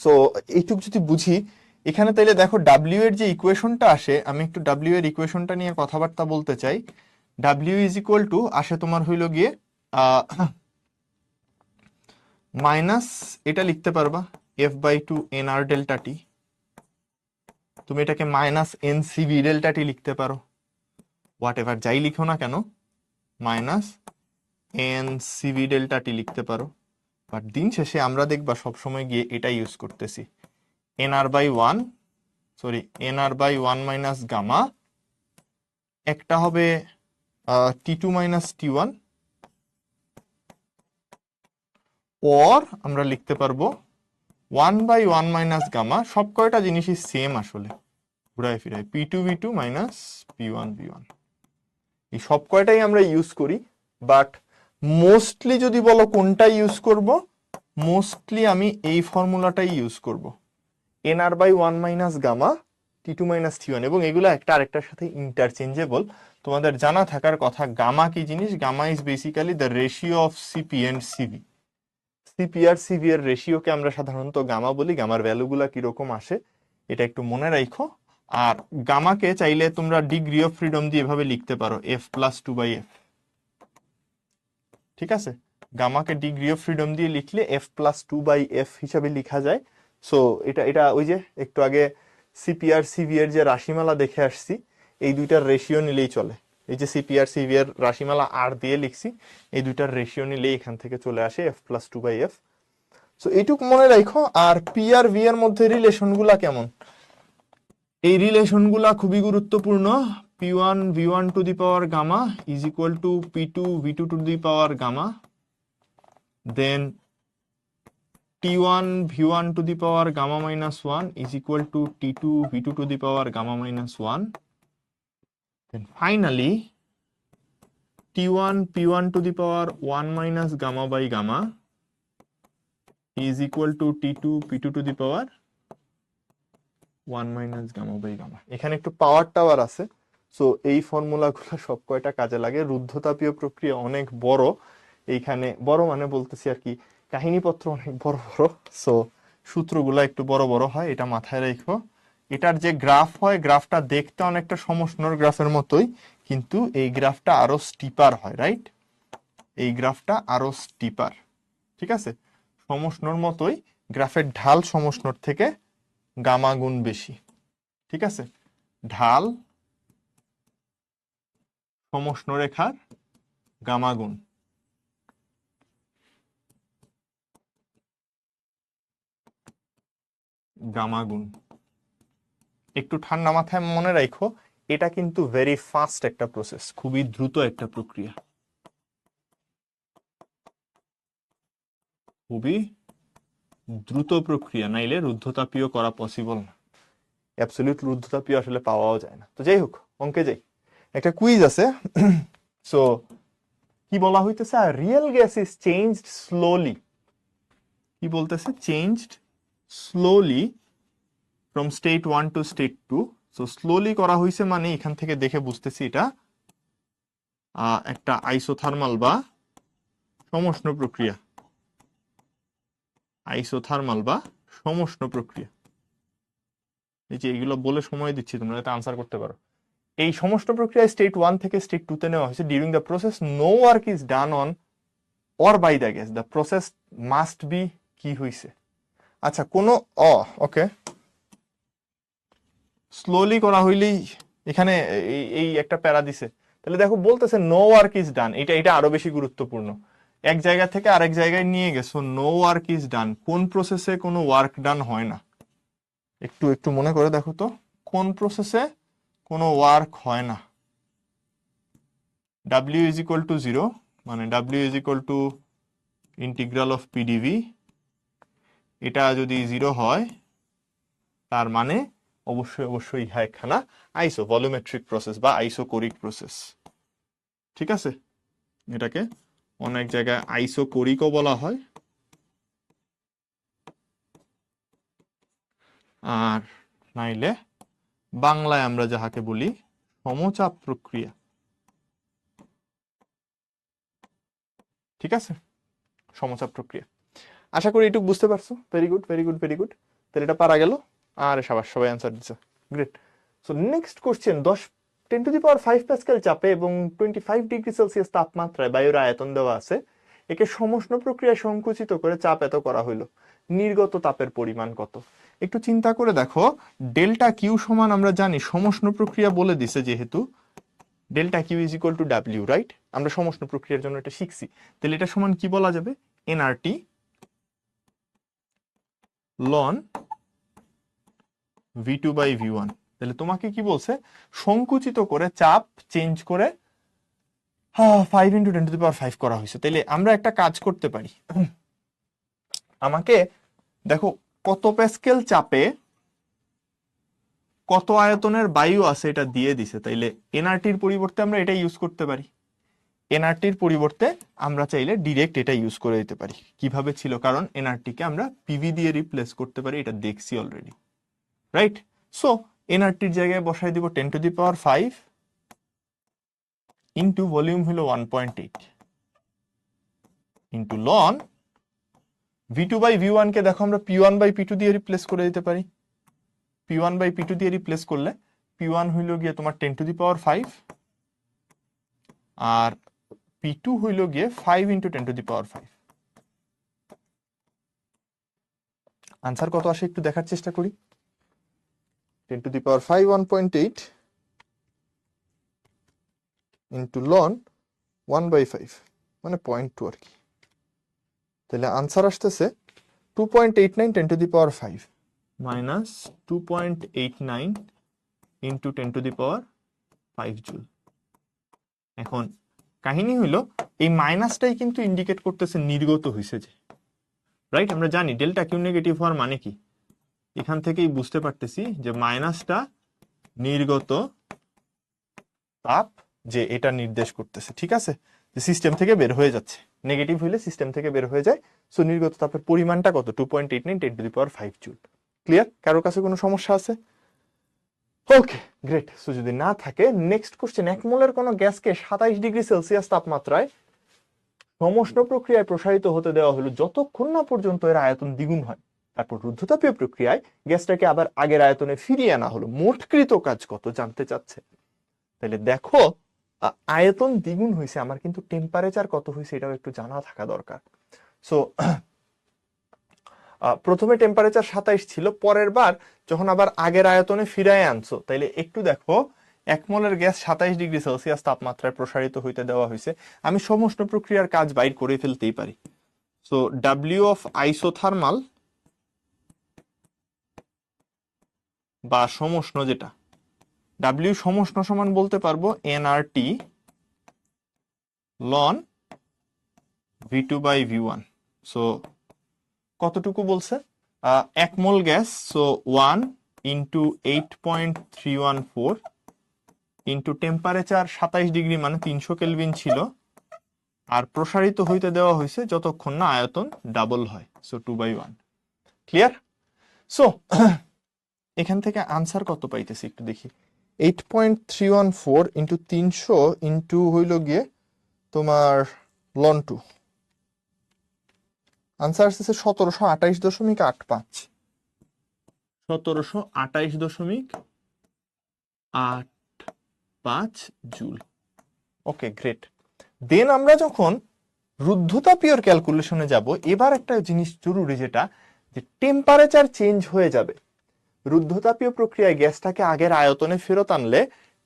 সো এইটুক যদি বুঝি, এখানে তাইলে দেখো ডাব্লিউ এর যে ইকুয়েশনটা আসে, আমি একটু ডাব্লিউ এর ইকুয়েশনটা নিয়ে কথাবার্তা বলতে চাই। ডাব্লিউ ইজ ইকুয়াল টু আসে তোমার হইল গিয়ে মাইনাস, এটা লিখতে পারবা F/2 NR ডেল্টা টি, তুমি এটাকে মাইনাস NCV ডেল্টা টি লিখতে পারো, হোয়াট এভার যাই লিখো না কেন, মাইনাস NCV ডেল্টা টি লিখতে পারো। বাট দিন শেষে আমরা দেখবা সবসময় গিয়ে এটা ইউজ করতেছি, NR/1 sorry NR by 1 minus gamma, একটা হবে T2 মাইনাস T1, অর আমরা লিখতে পারবো 1 বাই 1 মাইনাস গামা, সব কয়টা জিনিসই সেম আসলে ঘুরাই ফিরাই, P2V2 মাইনাস P1V1। এই সব কয়টাই আমরা ইউজ করি, বাট মোস্টলি যদি বলো কোনটা ইউজ করব, মোস্টলি আমি এই ফর্মুলাটাই ইউজ করব, NR by 1 minus gamma T2 minus T1, এবং এগুলো একটা আরেকটার সাথে ইন্টারচেঞ্জেবল। তোমাদের জানা থাকার কথা গামা কি জিনিস। Gamma is basically the ratio of CP and CV. CP আর সিভি এর রেশিওকে আমরা সাধারণত গামা বলি। গামার ভ্যালুগুলা কিরকম আসে এটা একটু মনে রাখো। আর গামাকে চাইলে তোমরা ডিগ্রি অফ ফ্রিডম দিয়ে এভাবে লিখতে পারো, F প্লাস 2/F। ঠিক আছে, গামাকে ডিগ্রি অফ ফ্রিডম দিয়ে লিখলে F প্লাস 2/F হিসাবে লেখা যায়। সো এটা এটা ওই যে একটু আগে সিপি আর সিভি এর যে রাশিমালা দেখে আসছি, এই দুইটার রেশিও নিলেই চলে। এই যে সিপি আর সিভি এর রাশিমালা আর দিয়ে লিখছি, এই দুইটার রেশিও নিলেই এখান থেকে চলে আসে F প্লাস 2/F। সো এইটুক মনে রাখো। আর পি আর ভি এর মধ্যে রিলেশন গুলা কেমন, এই রিলেশন গুলা খুবই গুরুত্বপূর্ণ। P1 V1 to the power gamma is equal to P2 V2 to the power gamma, then T1 V1 to the power gamma minus 1 is equal to T2 V2 to the power gamma minus 1. Then finally, T1 P1 to the power 1 minus gamma by gamma is equal to T2 P2 to the power 1 minus gamma by gamma. এখানে একটু পাওয়ার tower আছে। So এই ফর্মুলাগুলো সব কয়টা কাজে লাগে। রুদ্ধতাপীয় প্রক্রিয়া অনেক বড়, এইখানে বড় মানে বলতেছি আর কি কাহিনীপত্র অনেক বড় বড়। সো সূত্রগুলো একটু বড় বড় হয়, এটা মাথায় রেখো। এটার যে গ্রাফ হয়, গ্রাফটা দেখতে অনেকটা সমষ্ণর গ্রাফের মতোই, কিন্তু এই গ্রাফটা আরো স্টিপার হয়, রাইট? এই গ্রাফটা আরো স্টিপার, ঠিক আছে? সমষ্ণর মতোই, গ্রাফের ঢাল সমষ্ণর থেকে গামা গুণ বেশি, ঠিক আছে? ঢাল সমষ্ণ রেখার গামা গুণ। গামা গুণ একটু ঠান্ডা মাথায় মনে রাখো, এটা কিন্তু ভেরি ফাস্ট একটা প্রসেস, খুবই দ্রুত একটা প্রক্রিয়া, খুবই দ্রুত প্রক্রিয়া, নাইলে রুদ্ধতাপীয় করা পসিবল না। অ্যাবসলিউট রুদ্ধতাপীয় আসলে পাওয়াও যায় না। তো যাই হোক, অঙ্কে যাই। একটা কুইজ আছে। সো কি বলা হইতেছে, real gas is changed slowly. কি বলতেছে? Changed slowly from state 1 two state 2। So slowly করা হয়েছে মানে এখান থেকে দেখে বুঝতেছি এটা একটা আইসোথার্মাল বা সমষ্ণ প্রক্রিয়া। আইসোথার্মাল বা সমষ্ণ প্রক্রিয়া। এই যে এগুলো বলে সময় দিচ্ছি, তোমরা এটা আনসার করতে পারো। এই সমষ্ণ প্রক্রিয়া স্টেট 1 থেকে স্টেট 2 তে নেওয়া হয়েছে। During the process no work is done on or by the gas. The process must be কি হইছে? আচ্ছা, কোনো ওকে, স্লোলি করা হইলেই এখানে এই একটা প্যারা দিছে। তাহলে দেখো বলতেছে নো ওয়ার্ক ইজ ডান, এটা এটা আরো বেশি গুরুত্বপূর্ণ। এক জায়গা থেকে আরেক জায়গায় নিয়ে গেছো, নো ওয়ার্ক ইজ ডান। কোন প্রসেসে কোনো ওয়ার্ক ডান হয় না? একটু একটু মনে করে দেখো তো, কোন প্রসেসে কোনো ওয়ার্ক হয় না? W ইজ ইকুয়াল টু 0, মানে W is equal two integral of PDV. এটা যদি 0 হয়, তার মানে অবশ্যই অবশ্যই ইহা একখানা আইসো ভলিউমেট্রিক প্রসেস বা আইসোকোরিক প্রসেস, ঠিক আছে? এটাকে অনেক জায়গায় আইসোকোরিকও বলা হয়, আর নাইলে বাংলায় আমরা যাহাকে বলি সমচাপ প্রক্রিয়া, ঠিক আছে? সমচাপ প্রক্রিয়া। আশা করি এটুকু বুঝতে পারছো। Very good, very good, very good. তাহলে এটা পারা গেল। আর সবার সবাই অ্যান্সার দিচ্ছে, great. So next question, 10⁵ Pascal চাপে এবং 25 ডিগ্রি সেলসিয়াস তাপমাত্রায় বায়ুর আয়তন দেওয়া আছে। একে সমষ্ণ প্রক্রিয়ায় সংকুচিত করে চাপ এত করা হইল, নির্গত তাপের পরিমাণ কত? একটু চিন্তা করে দেখো, ডেল্টা কিউ সমান আমরা জানি, সমষ্ণ প্রক্রিয়া বলে দিছে যেহেতু, delta Q is equal to W, right? আমরা সমষ্ণ প্রক্রিয়ার জন্য এটা শিখছি। তাহলে এটা সমান কি বলা যাবে? NRT ln v2/v1। তাহলে তোমাকে কি বলছে, সংকুচিত করে চাপ চেঞ্জ করে 5 × 10⁵ করা হয়েছে। তাইলে আমরা একটা কাজ করতে পারি, আমাকে দেখো কত প্যাসকেল চাপে কত আয়তনের বায়ু আছে এটা দিয়ে দিছে, তাইলে এনআরটির পরিবর্তে আমরা এটা ইউজ করতে পারি। এনআরটির পরিবর্তে আমরা চাইলে ডিরেক্ট এটা ইউজ করে দিতে পারি। কিভাবে ছিল, কারণ এনআরটিকে আমরা পিভি দিয়ে রিপ্লেস করতে পারি, এটা দেখছি অলরেডি, রাইট? সো এনআরটির জায়গায় বসাই দিব 10⁵ ইন্টু ভলিউম হলো 1.8 ইন্টু লন v2/v1 কে দেখো আমরা p1/p2 দিয়ে রিপ্লেস করে দিতে পারি। p1/p2 দিয়ে রিপ্লেস করলে p1 হইল গিয়ে তোমার 10⁵ আর p2 হইল গিয়ে 5 × 10⁵। আনসার কত আসে একটু দেখার চেষ্টা করি। 10⁵ 1.8 ইন্টু লন 1/5 মানে 0.2 আর কি। তাহলে আনসার আসতেছে 2.89 10⁵ মাইনাস 2.89 ইন্টু 10⁵ জুল। এখন কাহিনী হইলো এই মাইনাসটাই কিন্তু ইন্ডিকেট করতেছে নির্গত হয়েছে যে, রাইট? আমরা জানি ডেল্টা কিউ নেগেটিভ হওয়ার মানে কি, এখান থেকেই বুঝতে পারতেছি যে মাইনাসটা নির্গত তাপ যে এটা নির্দেশ করতেছে, ঠিক আছে? যে সিস্টেম থেকে বের হয়ে যাচ্ছে, নেগেটিভ হইলে সিস্টেম থেকে বের হয়ে যায়। সো নির্গত তাপের পরিমাণটা কত, 2.89 10⁵ জুল। ক্লিয়ার? কারোর কাছে কোনো সমস্যা আছে? ওকে, গ্রেট। সো যদি না থাকে, নেক্সট কোশ্চেন, 1 মোলের কোনো গ্যাসকে 27°C তাপমাত্রায় সমষ্ণ প্রক্রিয়ায় প্রসারিত হতে দেওয়া হলো যতক্ষণ না পর্যন্ত এর আয়তন দ্বিগুণ হয়। তারপর রুদ্ধতাপীয় প্রক্রিয়ায় গ্যাসটাকে আবার আগের আয়তনে ফিরিয়ে আনা হলো। মোটকৃত কাজ কত জানতে চাচ্ছে। তাহলে দেখো আয়তন দ্বিগুণ হয়েছে, আমার কিন্তু টেম্পারেচার কত হয়েছে এটাও একটু জানা থাকা দরকার। সো প্রথমে টেম্পারেচার 27 ছিল, পরের বার যখন আবার আগের আয়তনে ফিরায় আনছো, তাইলে একটু দেখো 1 মোলের গ্যাস 27°C তাপমাত্রায় প্রসারিত হইতে দেওয়া হয়েছে। আমি সমষ্ণ প্রক্রিয়ার কাজ বাইর করে ফেলতেই পারি। সো ডাব্লিউ অফ আইসোথার্মাল বা সমষ্ণ, যেটা ডাব্লিউ সমষ্ণ সমান বলতে পারবো এনআরটি লন v2/v1। সো কতটুকু বলছে, 1 মোল গ্যাস, সো 1 × 8.314 ইন্টু টেম্পারেচার 27° মানে 300 কেলভিন ছিল, আর প্রসারিত হইতে দেওয়া হয়েছে যতক্ষণ না আয়তন ডাবল হয়, সো 2/1। ক্লিয়ার? সো এখান থেকে আনসার কত পাইতেছি একটু দেখি। 8.314 ইন্টু 300 ইন্টু হইল গিয়ে তোমার লন 2, আনসার আসতেছে 1728.85, 1728.85 জুল। ওকে, গ্রেট। দেন আমরা যখন রুদ্ধতাপীয় ক্যালকুলেশনে যাব, এবার একটা জিনিস জরুরি, যেটা যে টেম্পারেচার চেঞ্জ হয়ে যাবে। রুদ্ধতাপীয় প্রক্রিয়ায় গ্যাসটাকে আগের আয়তনে ফেরত আনলে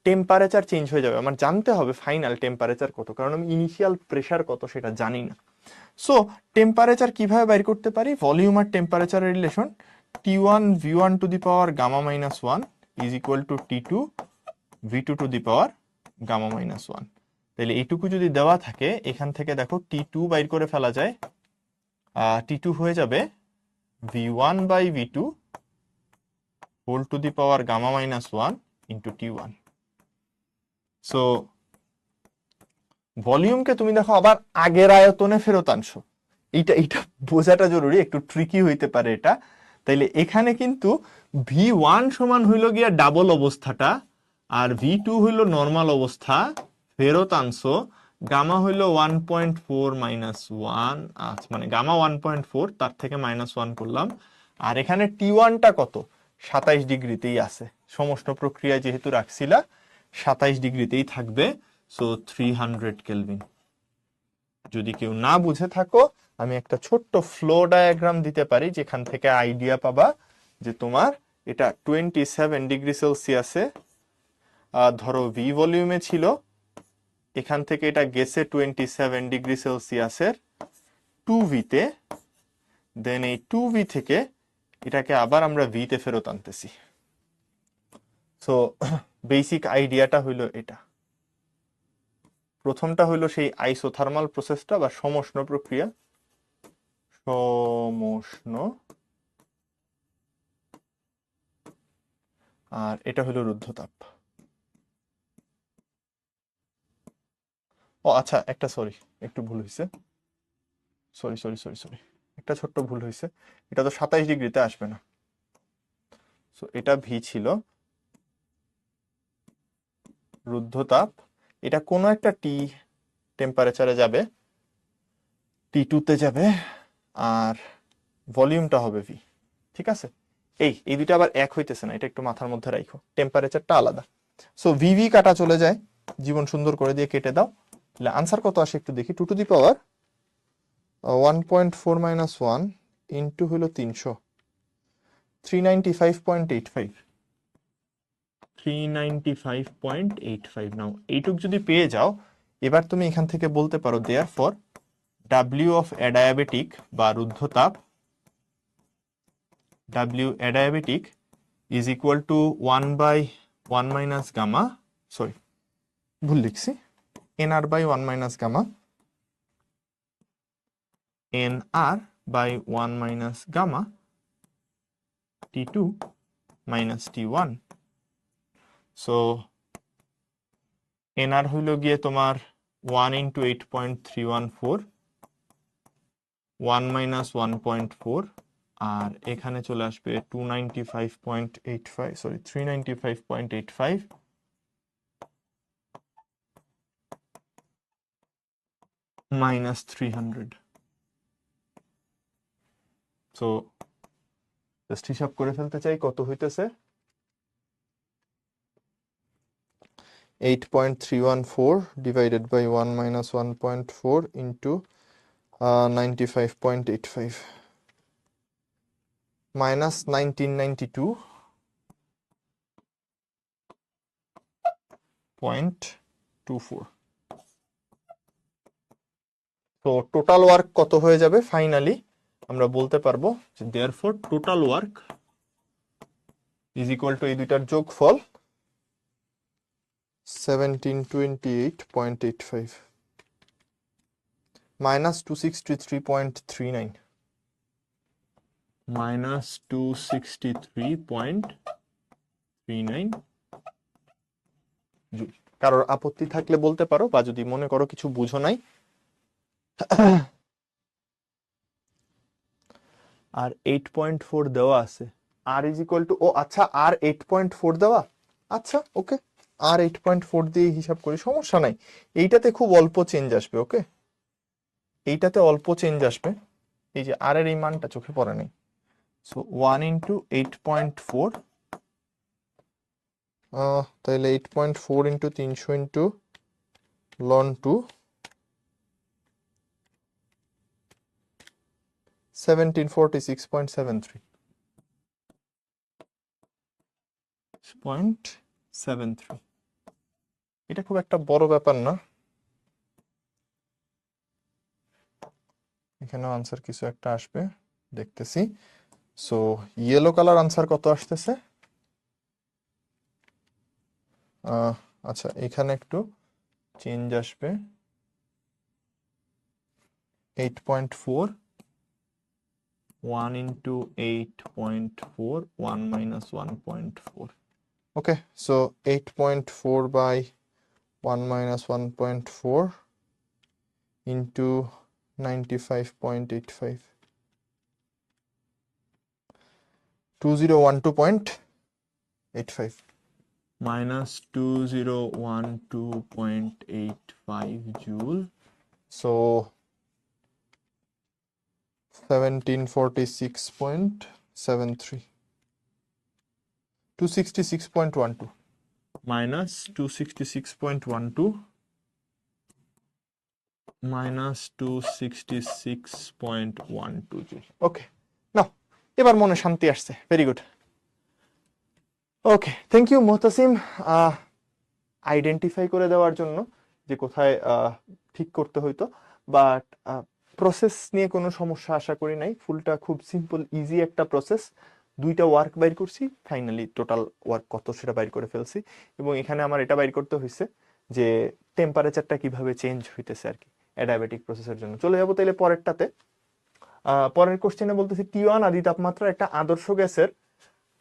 টেম্পারেচার চেঞ্জ হয়ে যাবে। আমার জানতে হবে ফাইনাল টেম্পারেচার কত, কারণ আমি ইনিশিয়াল প্রেসার কত সেটা জানি না। সো টেম্পারেচার কিভাবে বাইর করতে পারি, ভলিউম আর টেম্পারেচারের relation, T1 V1 to the power gamma minus 1 is equal to T2 V2 to the power gamma minus 1। তাহলে এইটুকু যদি দেওয়া থাকে, এখান থেকে দেখো T2 বাইর করে ফেলা যায়, T2 হয়ে যাবে V1/V2 whole to the power gamma minus 1 into T1। So ভলিউমকে তুমি দেখো আবার আগের আয়তনে ফেরত আনছো, এইটা বোঝাটা জরুরি, একটু ট্রিকি হইতে পারে এটা। তাইলে এখানে কিন্তু V1 সমান হইল গিয়া ডাবল অবস্থাটা, আর V2 হইল নর্মাল অবস্থা, ফেরত আনছো। গামা হইল 1.4 মাইনাস 1, আচ্ছা মানে গামা 1.4, তার থেকে -1 করলাম। আর এখানে T1টা কত, 27°তেই আছে, সমষ্ণ প্রক্রিয়ায় যেহেতু রাখছিলা 27°তেই থাকবে, সো 300 কেলভিন। যদি কেউ না বুঝে থাকো, আমি একটা ছোট্ট ফ্লো ডায়াগ্রাম দিতে পারি, যেখান থেকে আইডিয়া পাবা যে তোমার এটা 27°C, ধরো V ভলিউমে ছিল, এখান থেকে এটা গেছে 27°C 2V তে, দেন এই 2V থেকে এটাকে আবার আমরা V তে ফেরত আনতেছি। সো বেসিক আইডিয়াটা হইলো এটা। প্রথমটা হইলো সেই আইসোথার্মাল প্রসেসটা বা সমষ্ণ প্রক্রিয়া, সমষ্ণ, আর এটা হলো রুদ্ধতাপ। ও আচ্ছা, একটা সরি, একটু ভুল হয়েছে, সরি সরি সরি সরি, একটা ছোট্ট ভুল হয়েছে, এটা তো 27 ডিগ্রিতে আসবে না। সো এটা ভি ছিল রুদ্ধতাপ, এটা কোনো একটা টি টেম্পারেচারে যাবে, T2 তে যাবে, আর ভলিউমটা হবে ভি। ঠিক আছে, এই দুইটা আবার এক হইতেছে না, এটা একটু মাথার মধ্যে রাখো, টেম্পারেচারটা আলাদা। সো ভিভি কাটা চলে যায়, জীবন সুন্দর করে দিয়ে কেটে দাও, তাহলে আনসার কত আসে একটু দেখি। 2 to the power 1.4 minus 1 into হলো 300, 395.85, 395.85। নাও এইটুক যদি পেয়ে যাও, এবার তুমি এখান থেকে বলতে পারো therefore W of adiabatic বা রুদ্ধতাপ, W adiabatic is equal to 1/1 minus gamma, sorry ভুল লিখছি, NR by 1 minus gamma, NR by 1 minus gamma T2 minus T1। So NR হইল গিয়ে তোমার 1 ইন্টু 8.314, 1 মাইনাস 1.4, আর এখানে চলে আসবে 295.85, সরি 395.85 মাইনাস 300। সো জাস্ট হিসাব করে ফেলতে চাই কত হইতেছে, 8.314 divided by 1 minus 1.4 into 95.85 minus 1992.24। তো টোটাল ওয়ার্ক কত হয়ে যাবে ফাইনালি আমরা বলতে পারবো যে therefore total work is equal two এই দুইটার যোগফল 1728.85 মাইনাস 263.39, মাইনাস 263.39 জুল। কারোর আপত্তি থাকলে বলতে পারো, বা যদি মনে করো কিছু বুঝো নাই। আর 8.4 দেওয়া আছে, আর ইজ ইকুয়াল টু, ও আচ্ছা আর 8.4 দেওয়া, আচ্ছা ওকে, আর 8.4 দিয়ে হিসাব করি, সমস্যা নাই। এইটাতে খুব অল্প চেঞ্জ আসবে, ওকে, এইটাতে অল্প চেঞ্জ আসবে, এই যে আর এর এই মানটা চোখে পড়ে নাই। সো 1 ইন্টু 8.4, তাহলে 8.4 ইন্টু 300 ইন্টু লন 2, 1746.73, 0.73। এটা খুব একটা বড় ব্যাপার না, এখানে আনসার কিছু একটা আসবে দেখতেছি। সো ইয়েলো কালার আনসার কত আসতেছে, আচ্ছা এখানে একটু চেঞ্জ আসবে, 8.4, 1 into 8.4, 1 minus 1.4, okay, so 8.4 by 1 minus 1.4 into 95.85, 2012.85 minus 2012.85 joule, so 1746.73, 266.12 minus 266.12 minus 266.12 joule, ওকে নাও এবার মনে শান্তি আসছে, very good. Okay, thank you Muhtasim identify করে দেওয়ার জন্য যে কোথায় ঠিক করতে হইতো, বাট প্রসেস নিয়ে কোনো সমস্যা আশা করি নাই, ফুলটা খুব সিম্পল ইজি একটা প্রসেস। দুইটা ওয়ার্ক বাইর করছি, ফাইনালি টোটাল ওয়ার্ক কত সেটা বাইর করে ফেলছি। এবং এখানে আমার এটা বাইর করতে হয়েছে যে টেম্পারেচারটা কিভাবে চেঞ্জ হইতেছে আর কি অ্যাডিয়াবেটিক প্রসেসের জন্য। চলে যাবো তাহলে পরেরটাতে। পরের কোশ্চেনে বলতেছি T1 আদি তাপমাত্রা একটা আদর্শ গ্যাসের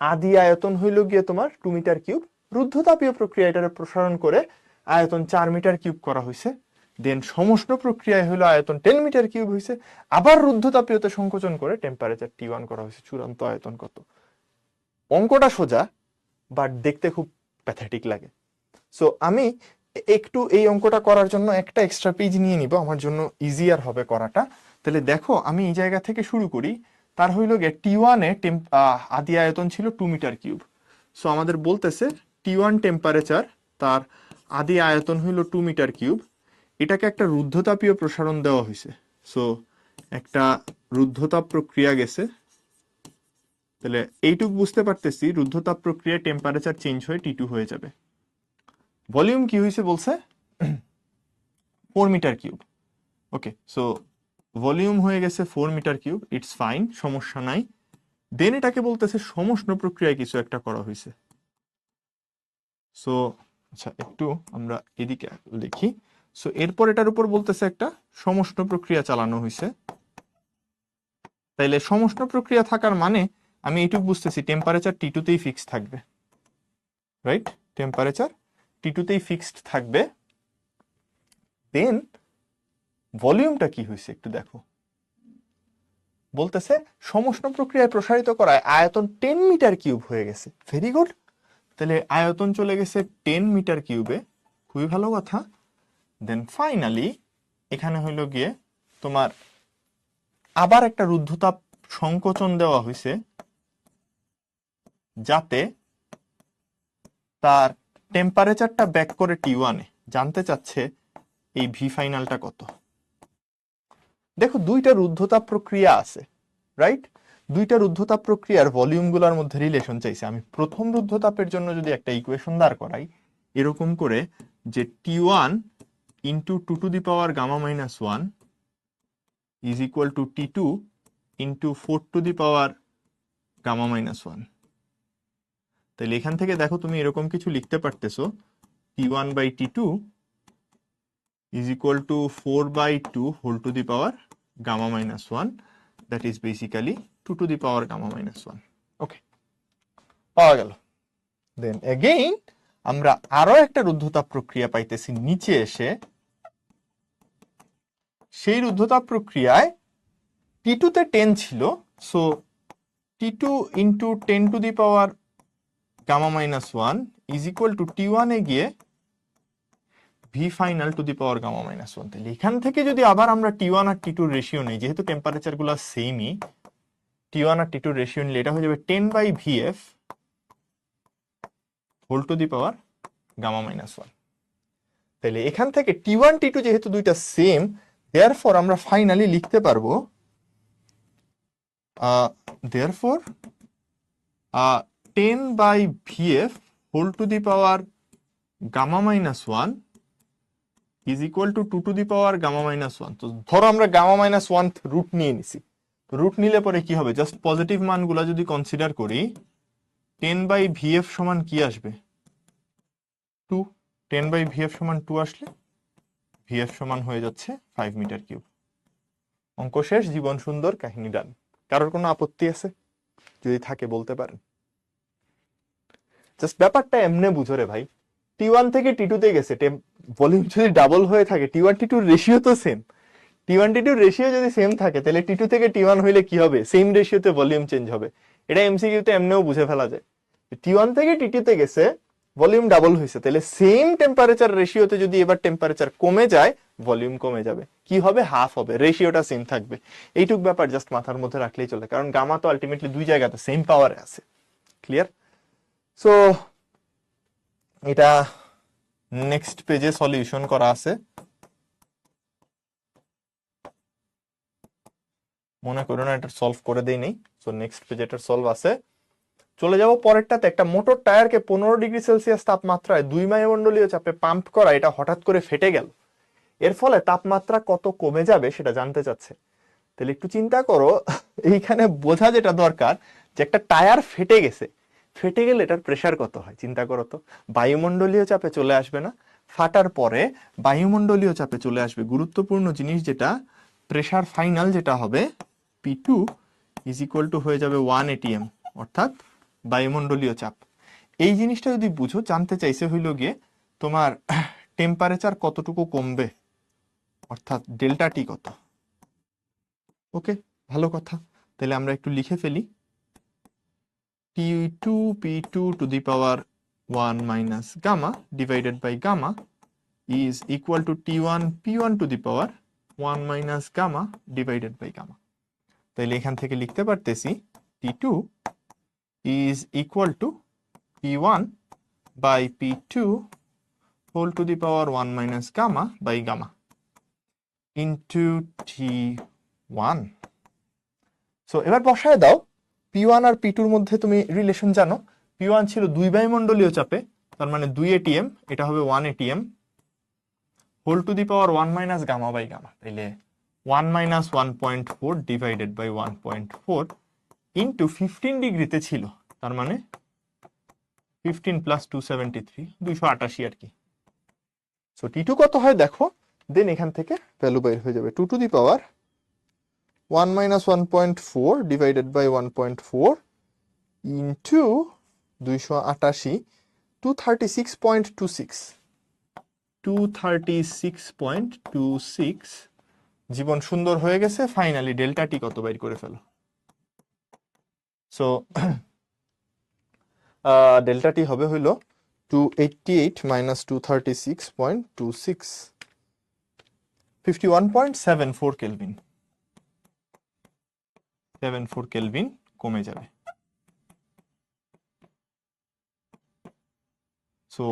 আদি আয়তন হইল গিয়ে তোমার 2 মিটার কিউব। রুদ্ধতাপীয় প্রক্রিয়া এটারে প্রসারণ করে আয়তন 4 মিটার কিউব করা হয়েছে। দেন সমষ্ণ প্রক্রিয়ায় হলো আয়তন 10 মিটার কিউব হয়েছে। আবার রুদ্ধতাপীয়তে সংকোচন করে টেম্পারেচার T1 করা হয়েছে। চূড়ান্ত আয়তন কত? অঙ্কটা সোজা, বাট দেখতে খুব প্যাথেটিক লাগে। সো আমি একটু এই অঙ্কটা করার জন্য একটা এক্সট্রা পেজ নিয়ে নিব, আমার জন্য ইজিয়ার হবে করাটা। তাহলে দেখো আমি এই জায়গা থেকে শুরু করি। তার হইল গিয়ে T1 এ আদি আয়তন ছিল 2 মিটার কিউব। সো আমাদের বলতেছে T1 টেম্পারেচার, তার আদি আয়তন হইল 2 মিটার কিউব। এটাকে একটা রুদ্ধতাপীয় প্রসারণ দেওয়া হয়েছে। সো একটা রুদ্ধতাপ প্রক্রিয়া গেছে। তাহলে এইটুক বুঝতে পারতেছি রুদ্ধতাপ প্রক্রিয়ায় টেম্পারেচার চেঞ্জ হয়ে T2 হয়ে যাবে। ভলিউম কি হয়েছে বলছে 4 মিটার কিউব। ওকে, সো ভলিউম হয়ে গেছে 4 মিটার কিউব, ইটস ফাইন, সমস্যা নাই। দেন এটাকে বলতেছে সমষ্ণ প্রক্রিয়ায় কিছু একটা করা হয়েছে। সো আচ্ছা একটু আমরা এদিকে লিখি। সো এরপর এটার উপর বলতেছে একটা সমষ্ণ প্রক্রিয়া চালানো হয়েছে। তাইলে সমষ্ণ প্রক্রিয়া থাকার মানে আমি এইটুকু বুঝতেছি টেম্পারেচার T2 তেই ফিক্সড থাকবে, রাইট? টেম্পারেচার T2 তেই ফিক্সড থাকবে। দেন ভলিউমটা কি হয়েছে একটু দেখো। বলতেছে সমষ্ণ প্রক্রিয়ায় প্রসারিত করায় আয়তন 10 মিটার কিউব হয়ে গেছে। Very good. তাহলে আয়তন চলে গেছে 10 মিটার কিউবে, খুবই ভালো কথা। দেন ফাইনালি এখানে হইলো গিয়ে তোমার আবার একটা রুদ্ধতাপ সংকোচন দেওয়া হয়েছে, যাতে তার টেম্পারেচারটা ব্যাক করে T1 এ। জানতে চাচ্ছে এই ভি ফাইনালটা কত। দেখো দুইটা রুদ্ধতাপ প্রক্রিয়া আছে, রাইট? দুইটা রুদ্ধতাপ প্রক্রিয়ার ভলিউমগুলোর মধ্যে রিলেশন চাইছে। আমি প্রথম রুদ্ধতাপের জন্য যদি একটা ইকুয়েশন দাঁড় করাই এরকম করে, যে T1 into 2 to the power gamma minus 1 is equal to T2 into 4 to the power gamma minus 1। তাহলে এখান থেকে দেখো তুমি এরকম কিছু লিখতে পারতেছো, T1 by T2 is equal to 4 by 2 whole to the power gamma minus 1, that is basically 2 to the power gamma minus 1. Okay, পাওয়া গেল। দেন এগেইন আমরা আরো একটা রুদ্ধতাপ প্রক্রিয়া পাইতেছি নিচে এসে। সেই রুদ্ধতাপ প্রক্রিয়ায় T2 তে 10 ছিল, so T2 into 10 to the power gamma minus 1 is equal to T1 এ গিয়ে V final to the power gamma minus 1। তাহলে এখান থেকে যদি আবার আমরা T1 আর T2 রেশিও নেই, যেহেতু টেম্পারেচার গুলো সেমই, T1 আর T2 রেশিও নিলে এটা হয়ে যাবে 10 by VF whole to the power gamma minus 1। তাহলে এখান থেকে T1 T2 যেহেতু দুইটা সেম, দেয়ারফর আমরা ফাইনালি লিখতে পারবো therefore 10 by VF whole to the power gamma minus 1 is equal to 2 to the power gamma minus 1। তো ধরো আমরা গামা মাইনাস 1 রুট নিয়ে নিছি। রুট নিলে পরে কি হবে, জাস্ট পজিটিভ মানগুলা যদি কনসিডার করি, 10 বাই VF সমান কি আসবে 2। 10 বাই VF সমান 2 আসলে VF সমান হয়ে যাচ্ছে 5 মিটার কিউব। অঙ্ক শেষ, জীবন সুন্দর, কাহিনী ডান। কারোর কোনো আপত্তি আছে? যদি থাকে বলতে পারেন। জাস্ট ব্যাপারটা এমনে বুঝো রে ভাই, T1 থেকে T2 তে গেছে, ভলিউম যদি ডাবল হয়ে থাকে, T1 T2 রেশিও তো সেম। T1 T2 রেশিও যদি সেম থাকে, তাহলে T2 থেকে T1 হইলে কি হবে, সেম রেশিওতে ভলিউম চেঞ্জ হবে। এটা এমসিকিউ তে এমনেও বুঝে ফেলা যায়। T1 থেকে T2 তে গেছে, ভলিউম ডাবল হয়েছে, তাহলে সেম টেম্পারেচার রেশিওতে যদি এবার টেম্পারেচার কমে যায়, ভলিউম কমে যাবে। কি হবে, হাফ হবে, রেশিওটা সেম থাকবে। এইটুক ব্যাপার জাস্ট মাথার মধ্যে রাখলেই চলে, কারণ গামা তো আলটিমেটলি দুই জায়গাতে সেম পাওয়ারে আছে। ক্লিয়ার? সো এটা নেক্সট পেজে সলিউশন করা আছে, মনে করো না এটা সলভ করে দেই নেই। সো নেক্সট পেজে এটা সলভ আছে। চলে যাব পরেরটাতে। একটা মোটর টায়ারকে 15 ডিগ্রি সেলসিয়াস তাপমাত্রায় 2 বায়ুমণ্ডলীয় চাপে পাম্প করা, এটা হঠাৎ করে ফেটে গেল। এর ফলে তাপমাত্রা কত কমে যাবে সেটা জানতে চাচ্ছে। তাহলে একটু চিন্তা করো, এইখানে বোঝা যেটা দরকার যে একটা টায়ার ফেটে গেছে, ফেটে গেলে এটার প্রেসার কত হয় চিন্তা করো তো। বায়ুমণ্ডলীয় চাপে চলে আসবে না, ফাটার পরে বায়ুমণ্ডলীয় চাপে চলে আসবে গুরুত্বপূর্ণ জিনিস যেটা প্রেসার ফাইনাল যেটা হবে P2 ইজ ইকুয়াল টু হয়ে যাবে 1 atm, অর্থাৎ বায়ুমণ্ডলীয় চাপ। এই জিনিসটা যদি বুঝো, জানতে চাইছে হইল গিয়ে তোমার টেম্পারেচার কতটুকু কমবে, অর্থাৎ ডেল্টা টি কত। ওকে, ভালো কথা, তাহলে আমরা একটু লিখে ফেলি। T2 P2 to the power 1 minus gamma divided by gamma is equal to T1 P1 to the power 1 minus gamma divided by gamma. তাহলে এখান থেকে লিখতে পারতেছি T2 is equal to P1 by P2 whole to the power 1 minus gamma by gamma into T1. So এবার বসায় দাও P1 আর P2 এর মধ্যে তুমি রিলেশন জানো। P1 ছিল 2 বায়ুমণ্ডলীয় চাপে, তার মানে 2 atm, এটা হবে 1 atm whole to the power 1 minus gamma by gamma. তাইলে 1 মাইনাস 1.4 ডিভাইডেড বাই 1.4 ইন্টু 15 ডিগ্রিতে ছিল, তার মানে 15 প্লাস 273, 288 আর কি। সো T2 কত হয় দেখো, দেন এখান থেকে ভ্যালু বাইর হয়ে যাবে 2 to the power 1 minus 1.4 divided by 1.4 into 288, 236.26, 236.26। জীবন সুন্দর হয়ে গেছে। ফাইনালি ডেল্টা টি কত বাইর করে ফেলো। সো ডেল্টা টি হবে হইল 288 minus 236.26, 51.74 কেলভিন। 74 কেলভিন কমে যাবে। সো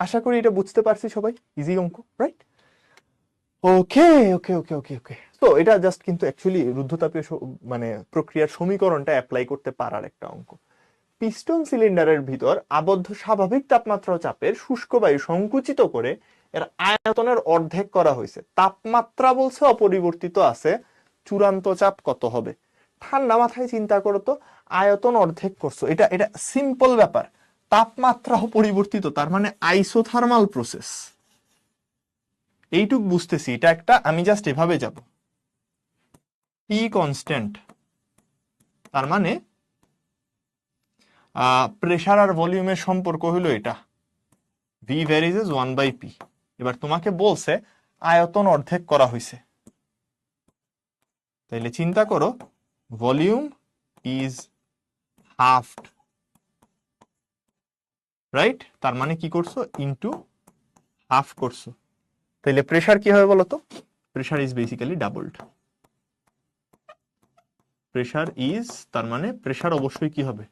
আশা করি এটা বুঝতে পারছি সবাই, ইজি অঙ্ক, রাইট? ওকে ওকে ওকে ওকে ওকে তো এটা জাস্ট কিন্তু অ্যাকচুয়ালি রুদ্ধতাপীয় মানে প্রক্রিয়ার সমীকরণটা অ্যাপ্লাই করতে পারার একটা অঙ্ক। পিস্টন সিলিন্ডারের ভিতর আবদ্ধ স্বাভাবিক তাপমাত্রা ও চাপের শুষ্ক বায়ু সংকুচিত করে এর আয়তনের অর্ধেক করা হয়েছে। তাপমাত্রা বলছে অপরিবর্তিত আছে, চূড়ান্ত চাপ কত হবে? ঠান্ডা মাথায় চিন্তা করো তো, আয়তন অর্ধেক করছো, এটা এটা সিম্পল ব্যাপার। তাপমাত্রা অপরিবর্তিত, তার মানে আইসোথার্মাল প্রসেস। এইটুক বুঝতেছি, এটা একটা, আমি জাস্ট এভাবে যাব, টি কনস্ট্যান্ট, তার মানে প্রেসার আর ভলিউমের সম্পর্ক হলো এটা, ভি ভ্যারিজেস 1/p। এবার তোমাকে বলছে আয়তন অর্ধেক করা হয়েছে, তাইলে চিন্তা করো ভলিউম ইজ হাফড, রাইট? তার মানে কি করছো, ইনটু হাফ করছো। তাইলে প্রেসার কি হবে বলতো? Pressure is basically doubled. Pressure is, তার মানে প্রেসার অবশ্যই কি হবে,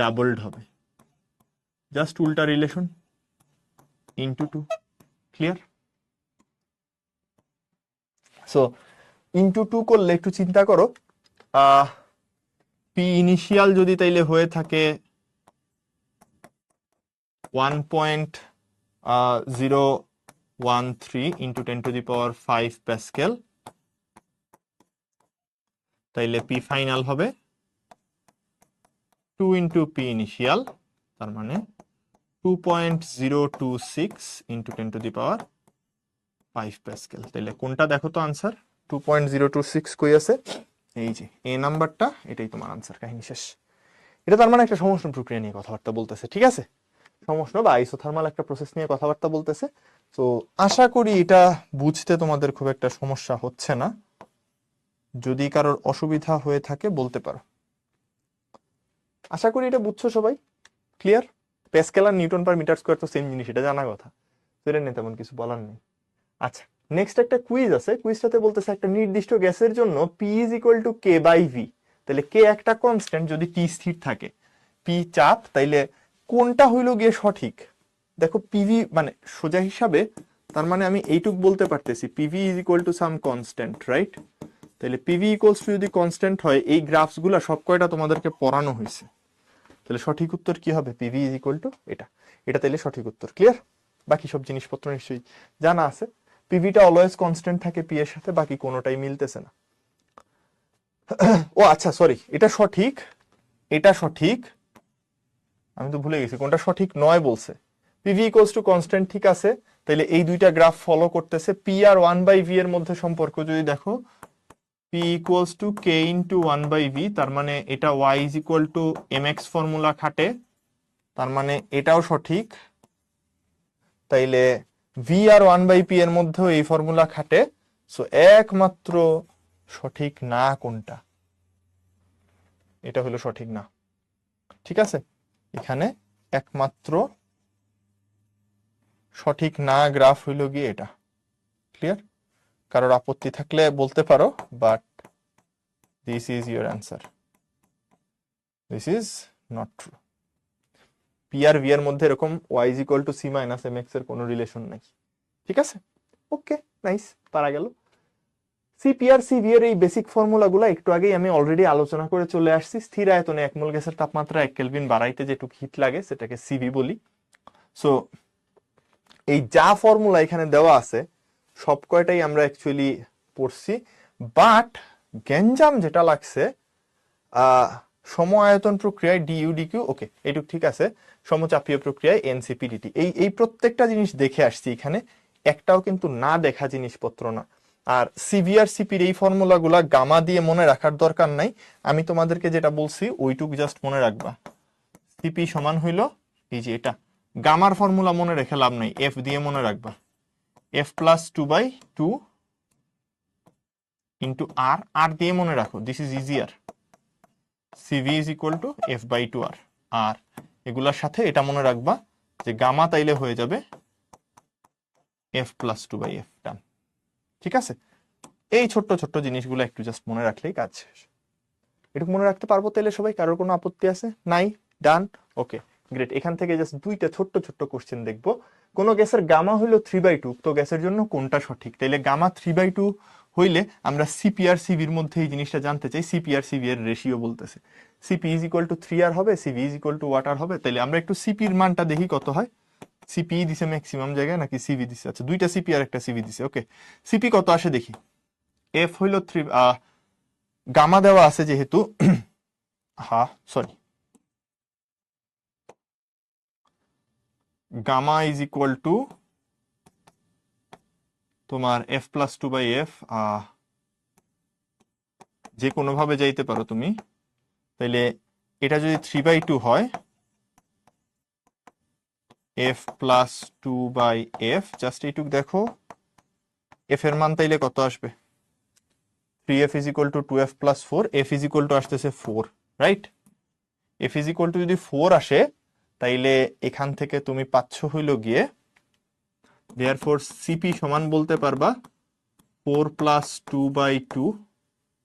ডাবলড হবে। জাস্ট উল্টা relation, into 2, clear? So into 2 করলে একটু চিন্তা করো, পি ইনিশিয়াল যদি তাইলে হয়ে থাকে 1.013 into 10 to the power 5 Pascal, তাইলে পি ফাইনাল হবে 2 ইন্টু পি ইনিশিয়াল, তার মানে 2.026 into 10 to the power 5 Pascal. তাইলে কোনটা দেখো তো আনসার? 2.026 কই আছে? এই যে এ নাম্বারটা, এটাই তোমার আনসার, কাহিনী শেষ। এটা তার মানে একটা সমষ্ণ প্রক্রিয়া নিয়ে কথাবার্তা বলতেছে, ঠিক আছে? সমষ্ণ বা আইসোথার্মাল একটা প্রসেস নিয়ে কথাবার্তা বলতেছে। তো আশা করি এটা বুঝতে তোমাদের খুব একটা সমস্যা হচ্ছে না। যদি কারোর অসুবিধা হয়ে থাকে বলতে পারো। আশা করি এটা বুঝছো সবাই, ক্লিয়ার? প্যাসকেল আর নিউটন পার মিটার স্কয়ার তো সেম জিনিস, এটা জানা কথা, তো এটা নিয়ে তেমন কিছু বলার নেই। আচ্ছা, নেক্সট একটা কুইজ আছে। কুইজটাতে বলতেছে একটা নির্দিষ্ট গ্যাসের জন্য P is equal to K by V. তাহলে কে একটা কনস্ট্যান্ট, যদি টি স্থির থাকে, পি চাপ, তাইলে কোনটা হইল গিয়ে সঠিক? দেখো পিভি মানে সোজা হিসাবে, তার মানে আমি এইটুক বলতে পারতেছি PV is equal to some constant, right? তাহলে পিভি ইকুয়ালস টু যদি কনস্ট্যান্ট হয়, এই গ্রাফস গুলা সব কয়টা তোমাদেরকে পড়ানো হয়েছে, তাহলে সঠিক উত্তর কি হবে? পিভি ইজ ইকুয়াল টু এটা, এটা তাইলে সঠিক উত্তর, ক্লিয়ার? বাকি সব জিনিসপত্র নিশ্চয়ই জানা আছে। পিভিটা অলওয়েজ কনস্ট্যান্ট থাকে পি এর সাথে, বাকি কোনোটাই মিলতেছে না। ও আচ্ছা, সরি, এটা সঠিক, এটা সঠিক, আমি তো ভুলে গেছি কোনটা সঠিক নয় বলছে। পিভি ইকুয়ালস টু কনস্ট্যান্ট, ঠিক আছে, তাহলে এই দুইটা গ্রাফ ফলো করতেছে। পি আর 1/v এর মধ্যে সম্পর্ক যদি দেখো, P equals to K into 1/v, তার মানে এটা y is equal two mx formula খাটে, তার মানে এটাও সঠিক। তাইলে ভি আর 1/p এর মধ্যেও এই ফর্মুলা খাটে। সো একমাত্র সঠিক না কোনটা, এটা হলো সঠিক না, ঠিক আছে। এখানে একমাত্র সঠিক না গ্রাফ হইল গিয়ে এটা। ক্লিয়ার? কারোর আপত্তি থাকলে বলতে পারো, but this is your answer, this is not true. P আর ভি এর মধ্যে এরকম y is equal to C minus M X এর কোনো রিলেশন নাই, ঠিক আছে। ওকে, নাইস, পারা গেল। সিপি আর সিভি এর এই বেসিক ফর্মুলাগুলো একটু আগেই আমি অলরেডি আলোচনা করে চলে আসছি। স্থির আয়তনে এক মোল গ্যাসের তাপমাত্রা 1 কেলভিন বাড়াইতে যেটুকু হিট লাগে সেটাকে সিভি বলি। সো এই যা ফর্মুলা এখানে দেওয়া আছে সব কয়টাই আমরা অ্যাকচুয়ালি পড়ছি, বাট গ্যাঞ্জাম যেটা লাগছে সম আয়তন প্রক্রিয়ায় ডিইউ ডিকিউ, ওকে এইটুক ঠিক আছে, সমচাপীয় প্রক্রিয়ায় এনসিপি ডিটি, এই প্রত্যেকটা জিনিস দেখে আসছি এখানে, একটাও কিন্তু না দেখা জিনিসপত্র না। আর সিভি আর সিপির এই ফর্মুলাগুলা গামা দিয়ে মনে রাখার দরকার নাই, আমি তোমাদেরকে যেটা বলছি ওইটুক জাস্ট মনে রাখবা। সিপি সমান হইল এই যে এটা, গামার ফর্মুলা মনে রেখে লাভ নাই, এফ দিয়ে মনে রাখবা, এফ প্লাস 2/2 ইন্টু আর, আর দিয়ে মনে রাখো, this is easier, CV is equal two f/2r। আর এগুলার সাথে এটা মনে রাখবা যে গামা তাইলে হয়ে যাবে f প্লাস 2/f, ডান, ঠিক আছে। এই ছোট্ট ছোট্ট জিনিসগুলো একটু জাস্ট মনে রাখলেই কাজ শেষ। এটুকু মনে রাখতে পারবো তাইলে সবাই? কারোর কোনো আপত্তি আছে? নাই? ডান, ওকে গ্রেট। এখান থেকে জাস্ট দুইটা ছোট্ট ছোট্ট কোশ্চেন দেখবো। কোন গ্যাসের গামা হইলো 3/2, তো গ্যাসের জন্য কোনটা সঠিক? তাইলে গামা 3/2 হইলে আমরা সিপি আর সিভির মধ্যে এই জিনিসটা জানতে চাই, সিপি আর সিভি এর রেশিও বলতেছে, CP is equal to 3r হবে, CV is equal to what R হবে। তাইলে আমরা একটু সিপির মানটা দেখি কত হয়। সিপি দিছে ম্যাক্সিমাম জায়গায় নাকি সিভি দিছে? আচ্ছা, দুইটা সিপি আর একটা সিভি দিছে, ওকে। সিপি কত আসে দেখি, এফ হইলো 3, গামা দেওয়া আছে যেহেতু হ্যাঁ sorry, gamma is equal to তোমার এফ প্লাস 2/f, যে কোনো ভাবে যাইতে পারো তুমি। তাইলে এটা যদি 3/2 হয়, এফ প্লাস 2/f, জাস্ট এইটুক দেখো, এফ এর মান তাইলে কত আসবে? 3f is equal two 2f plus 4, F is equal two আসতেছে 4, right? F is equal two যদি 4 আসে, তাইলে এখান থেকে তুমি পাচ্ছ হইল গিয়ে, দেয়ারফর সিপি সমান বলতে পারবা 4 প্লাস 2/2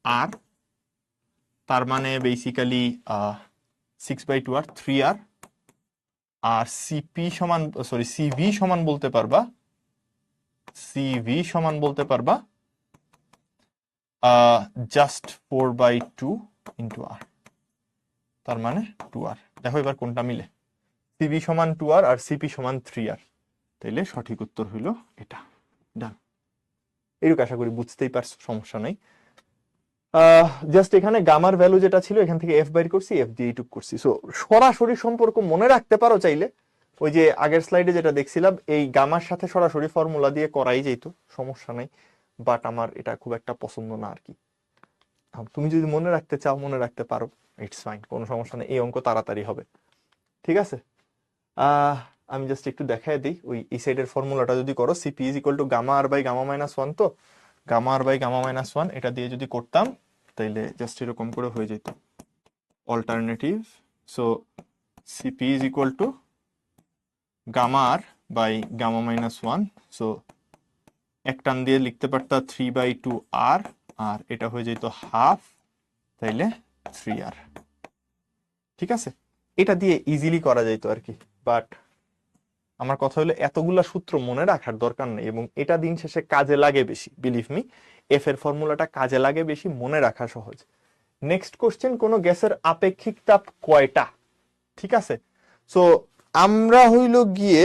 আর, তার মানে বেসিক্যালি 6/2 আর 3r। আর সিপি সমান, সরি সিভি সমান বলতে পারবা, সিভি সমান বলতে পারবা জাস্ট 4/2 ইন্টু আর, তার মানে 2r। দেখো এবার কোনটা মিলে, সিভি সমান 2r আর সিপি সমান 3r, তাইলে সঠিক উত্তর হইল এটা, ডান। এরকম আশা করি বুঝতেই পারছো, সমস্যা নাই। জাস্ট এখানে গামার ভ্যালু যেটা ছিল এখান থেকে এফ বাইর করছি, এফ দিয়ে এইটুক করছি। সো সরাসরি সম্পর্ক মনে রাখতে পারো চাইলে, ওই যে আগের স্লাইডে যেটা দেখছিলাম এই গামার সাথে সরাসরি ফর্মুলা দিয়ে করাই যেত, সমস্যা নাই, বাট আমার এটা খুব একটা পছন্দ না আর কি। তুমি যদি মনে রাখতে চাও মনে রাখতে পারো, ইটস ফাইন, কোনো সমস্যা নেই, এই অঙ্ক তাড়াতাড়ি হবে, ঠিক আছে। আমি জাস্ট একটু দেখাই দিই, ওই এই সাইডের ফর্মুলাটা যদি করো, CP is equal to gamma R by gamma minus 1, তো gamma R by gamma minus 1 এটা দিয়ে যদি করতাম তাইলে জাস্ট এরকম করে হয়ে যেত alternative. So CP is equal to gamma R by gamma minus 1, so এক টান দিয়ে লিখতে পারতাম 3/2 আর, আর এটা হয়ে যেত হাফ, তাইলে 3r, ঠিক আছে। এটা দিয়ে ইজিলি করা যাইতো আর কি, বাট আমার কথা হলো এতগুলা সূত্র মনে রাখার দরকার নেই, এবং এটা দিন শেষে কাজে লাগে বেশি, বিলিভ মি, এফ এর ফর্মুলাটা কাজে লাগে বেশি, মনে রাখা সহজ। নেক্সট কোশ্চেন, কোন গ্যাসের আপেক্ষিক তাপ কয়টা? ঠিক আছে, সো আমরা হইল গিয়ে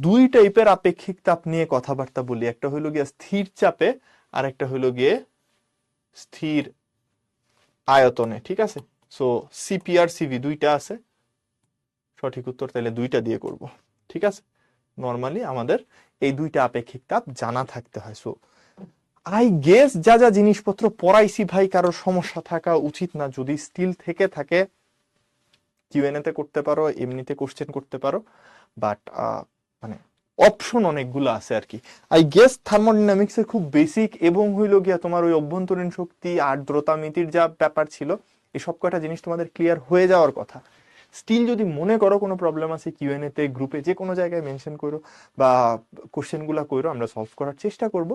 দুই টাইপের আপেক্ষিক তাপ নিয়ে কথাবার্তা বলি, একটা হইল গিয়ে স্থির চাপে আর একটা হইল গিয়ে স্থির আয়তনে, ঠিক আছে। সো সিপিআর সিভি দুইটা আছে, সঠিক উত্তর তাহলে দুইটা দিয়ে করব। ঠিক আছে, নর্মালি আমাদের এই দুইটা আপেক্ষিক তাপ জানা থাকতে হয়। সো আই গেস যা যা জিনিসপত্র পড়াইছি ভাই কারোর সমস্যা থাকা উচিত না, যদি স্টিল থেকে থাকে কিউএনএ তে করতে পারো, এমনিতে কোশ্চেন করতে পারো, বাট মানে অপশন অনেকগুলো আছে আর কি। আই গেস থার্মোডাইনামিক্স এর খুব বেসিক এবং হইলো গিয়া তোমার ওই অভ্যন্তরীণ শক্তি আর্দ্রতা মিতির যা ব্যাপার ছিল এই সব কয়টা জিনিস তোমাদের ক্লিয়ার হয়ে যাওয়ার কথা। স্টিল যদি মনে করো কোনো প্রবলেম আছে কিউএনএ তে, গ্রুপে, যে কোনো জায়গায় মেনশন করো বা কোশ্চেন গুলা করো, আমরা সলভ করার চেষ্টা করব।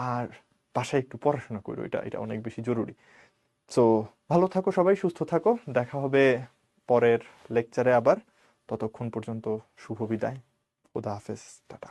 আর বাসায় একটু পড়াশোনা করো, এটা এটা অনেক বেশি জরুরি। সো ভালো থাকো সবাই, সুস্থ থাকো, দেখা হবে পরের লেকচারে আবার। ততক্ষণ পর্যন্ত শুভ বিদায়, খোদা হাফেজ, টাটা।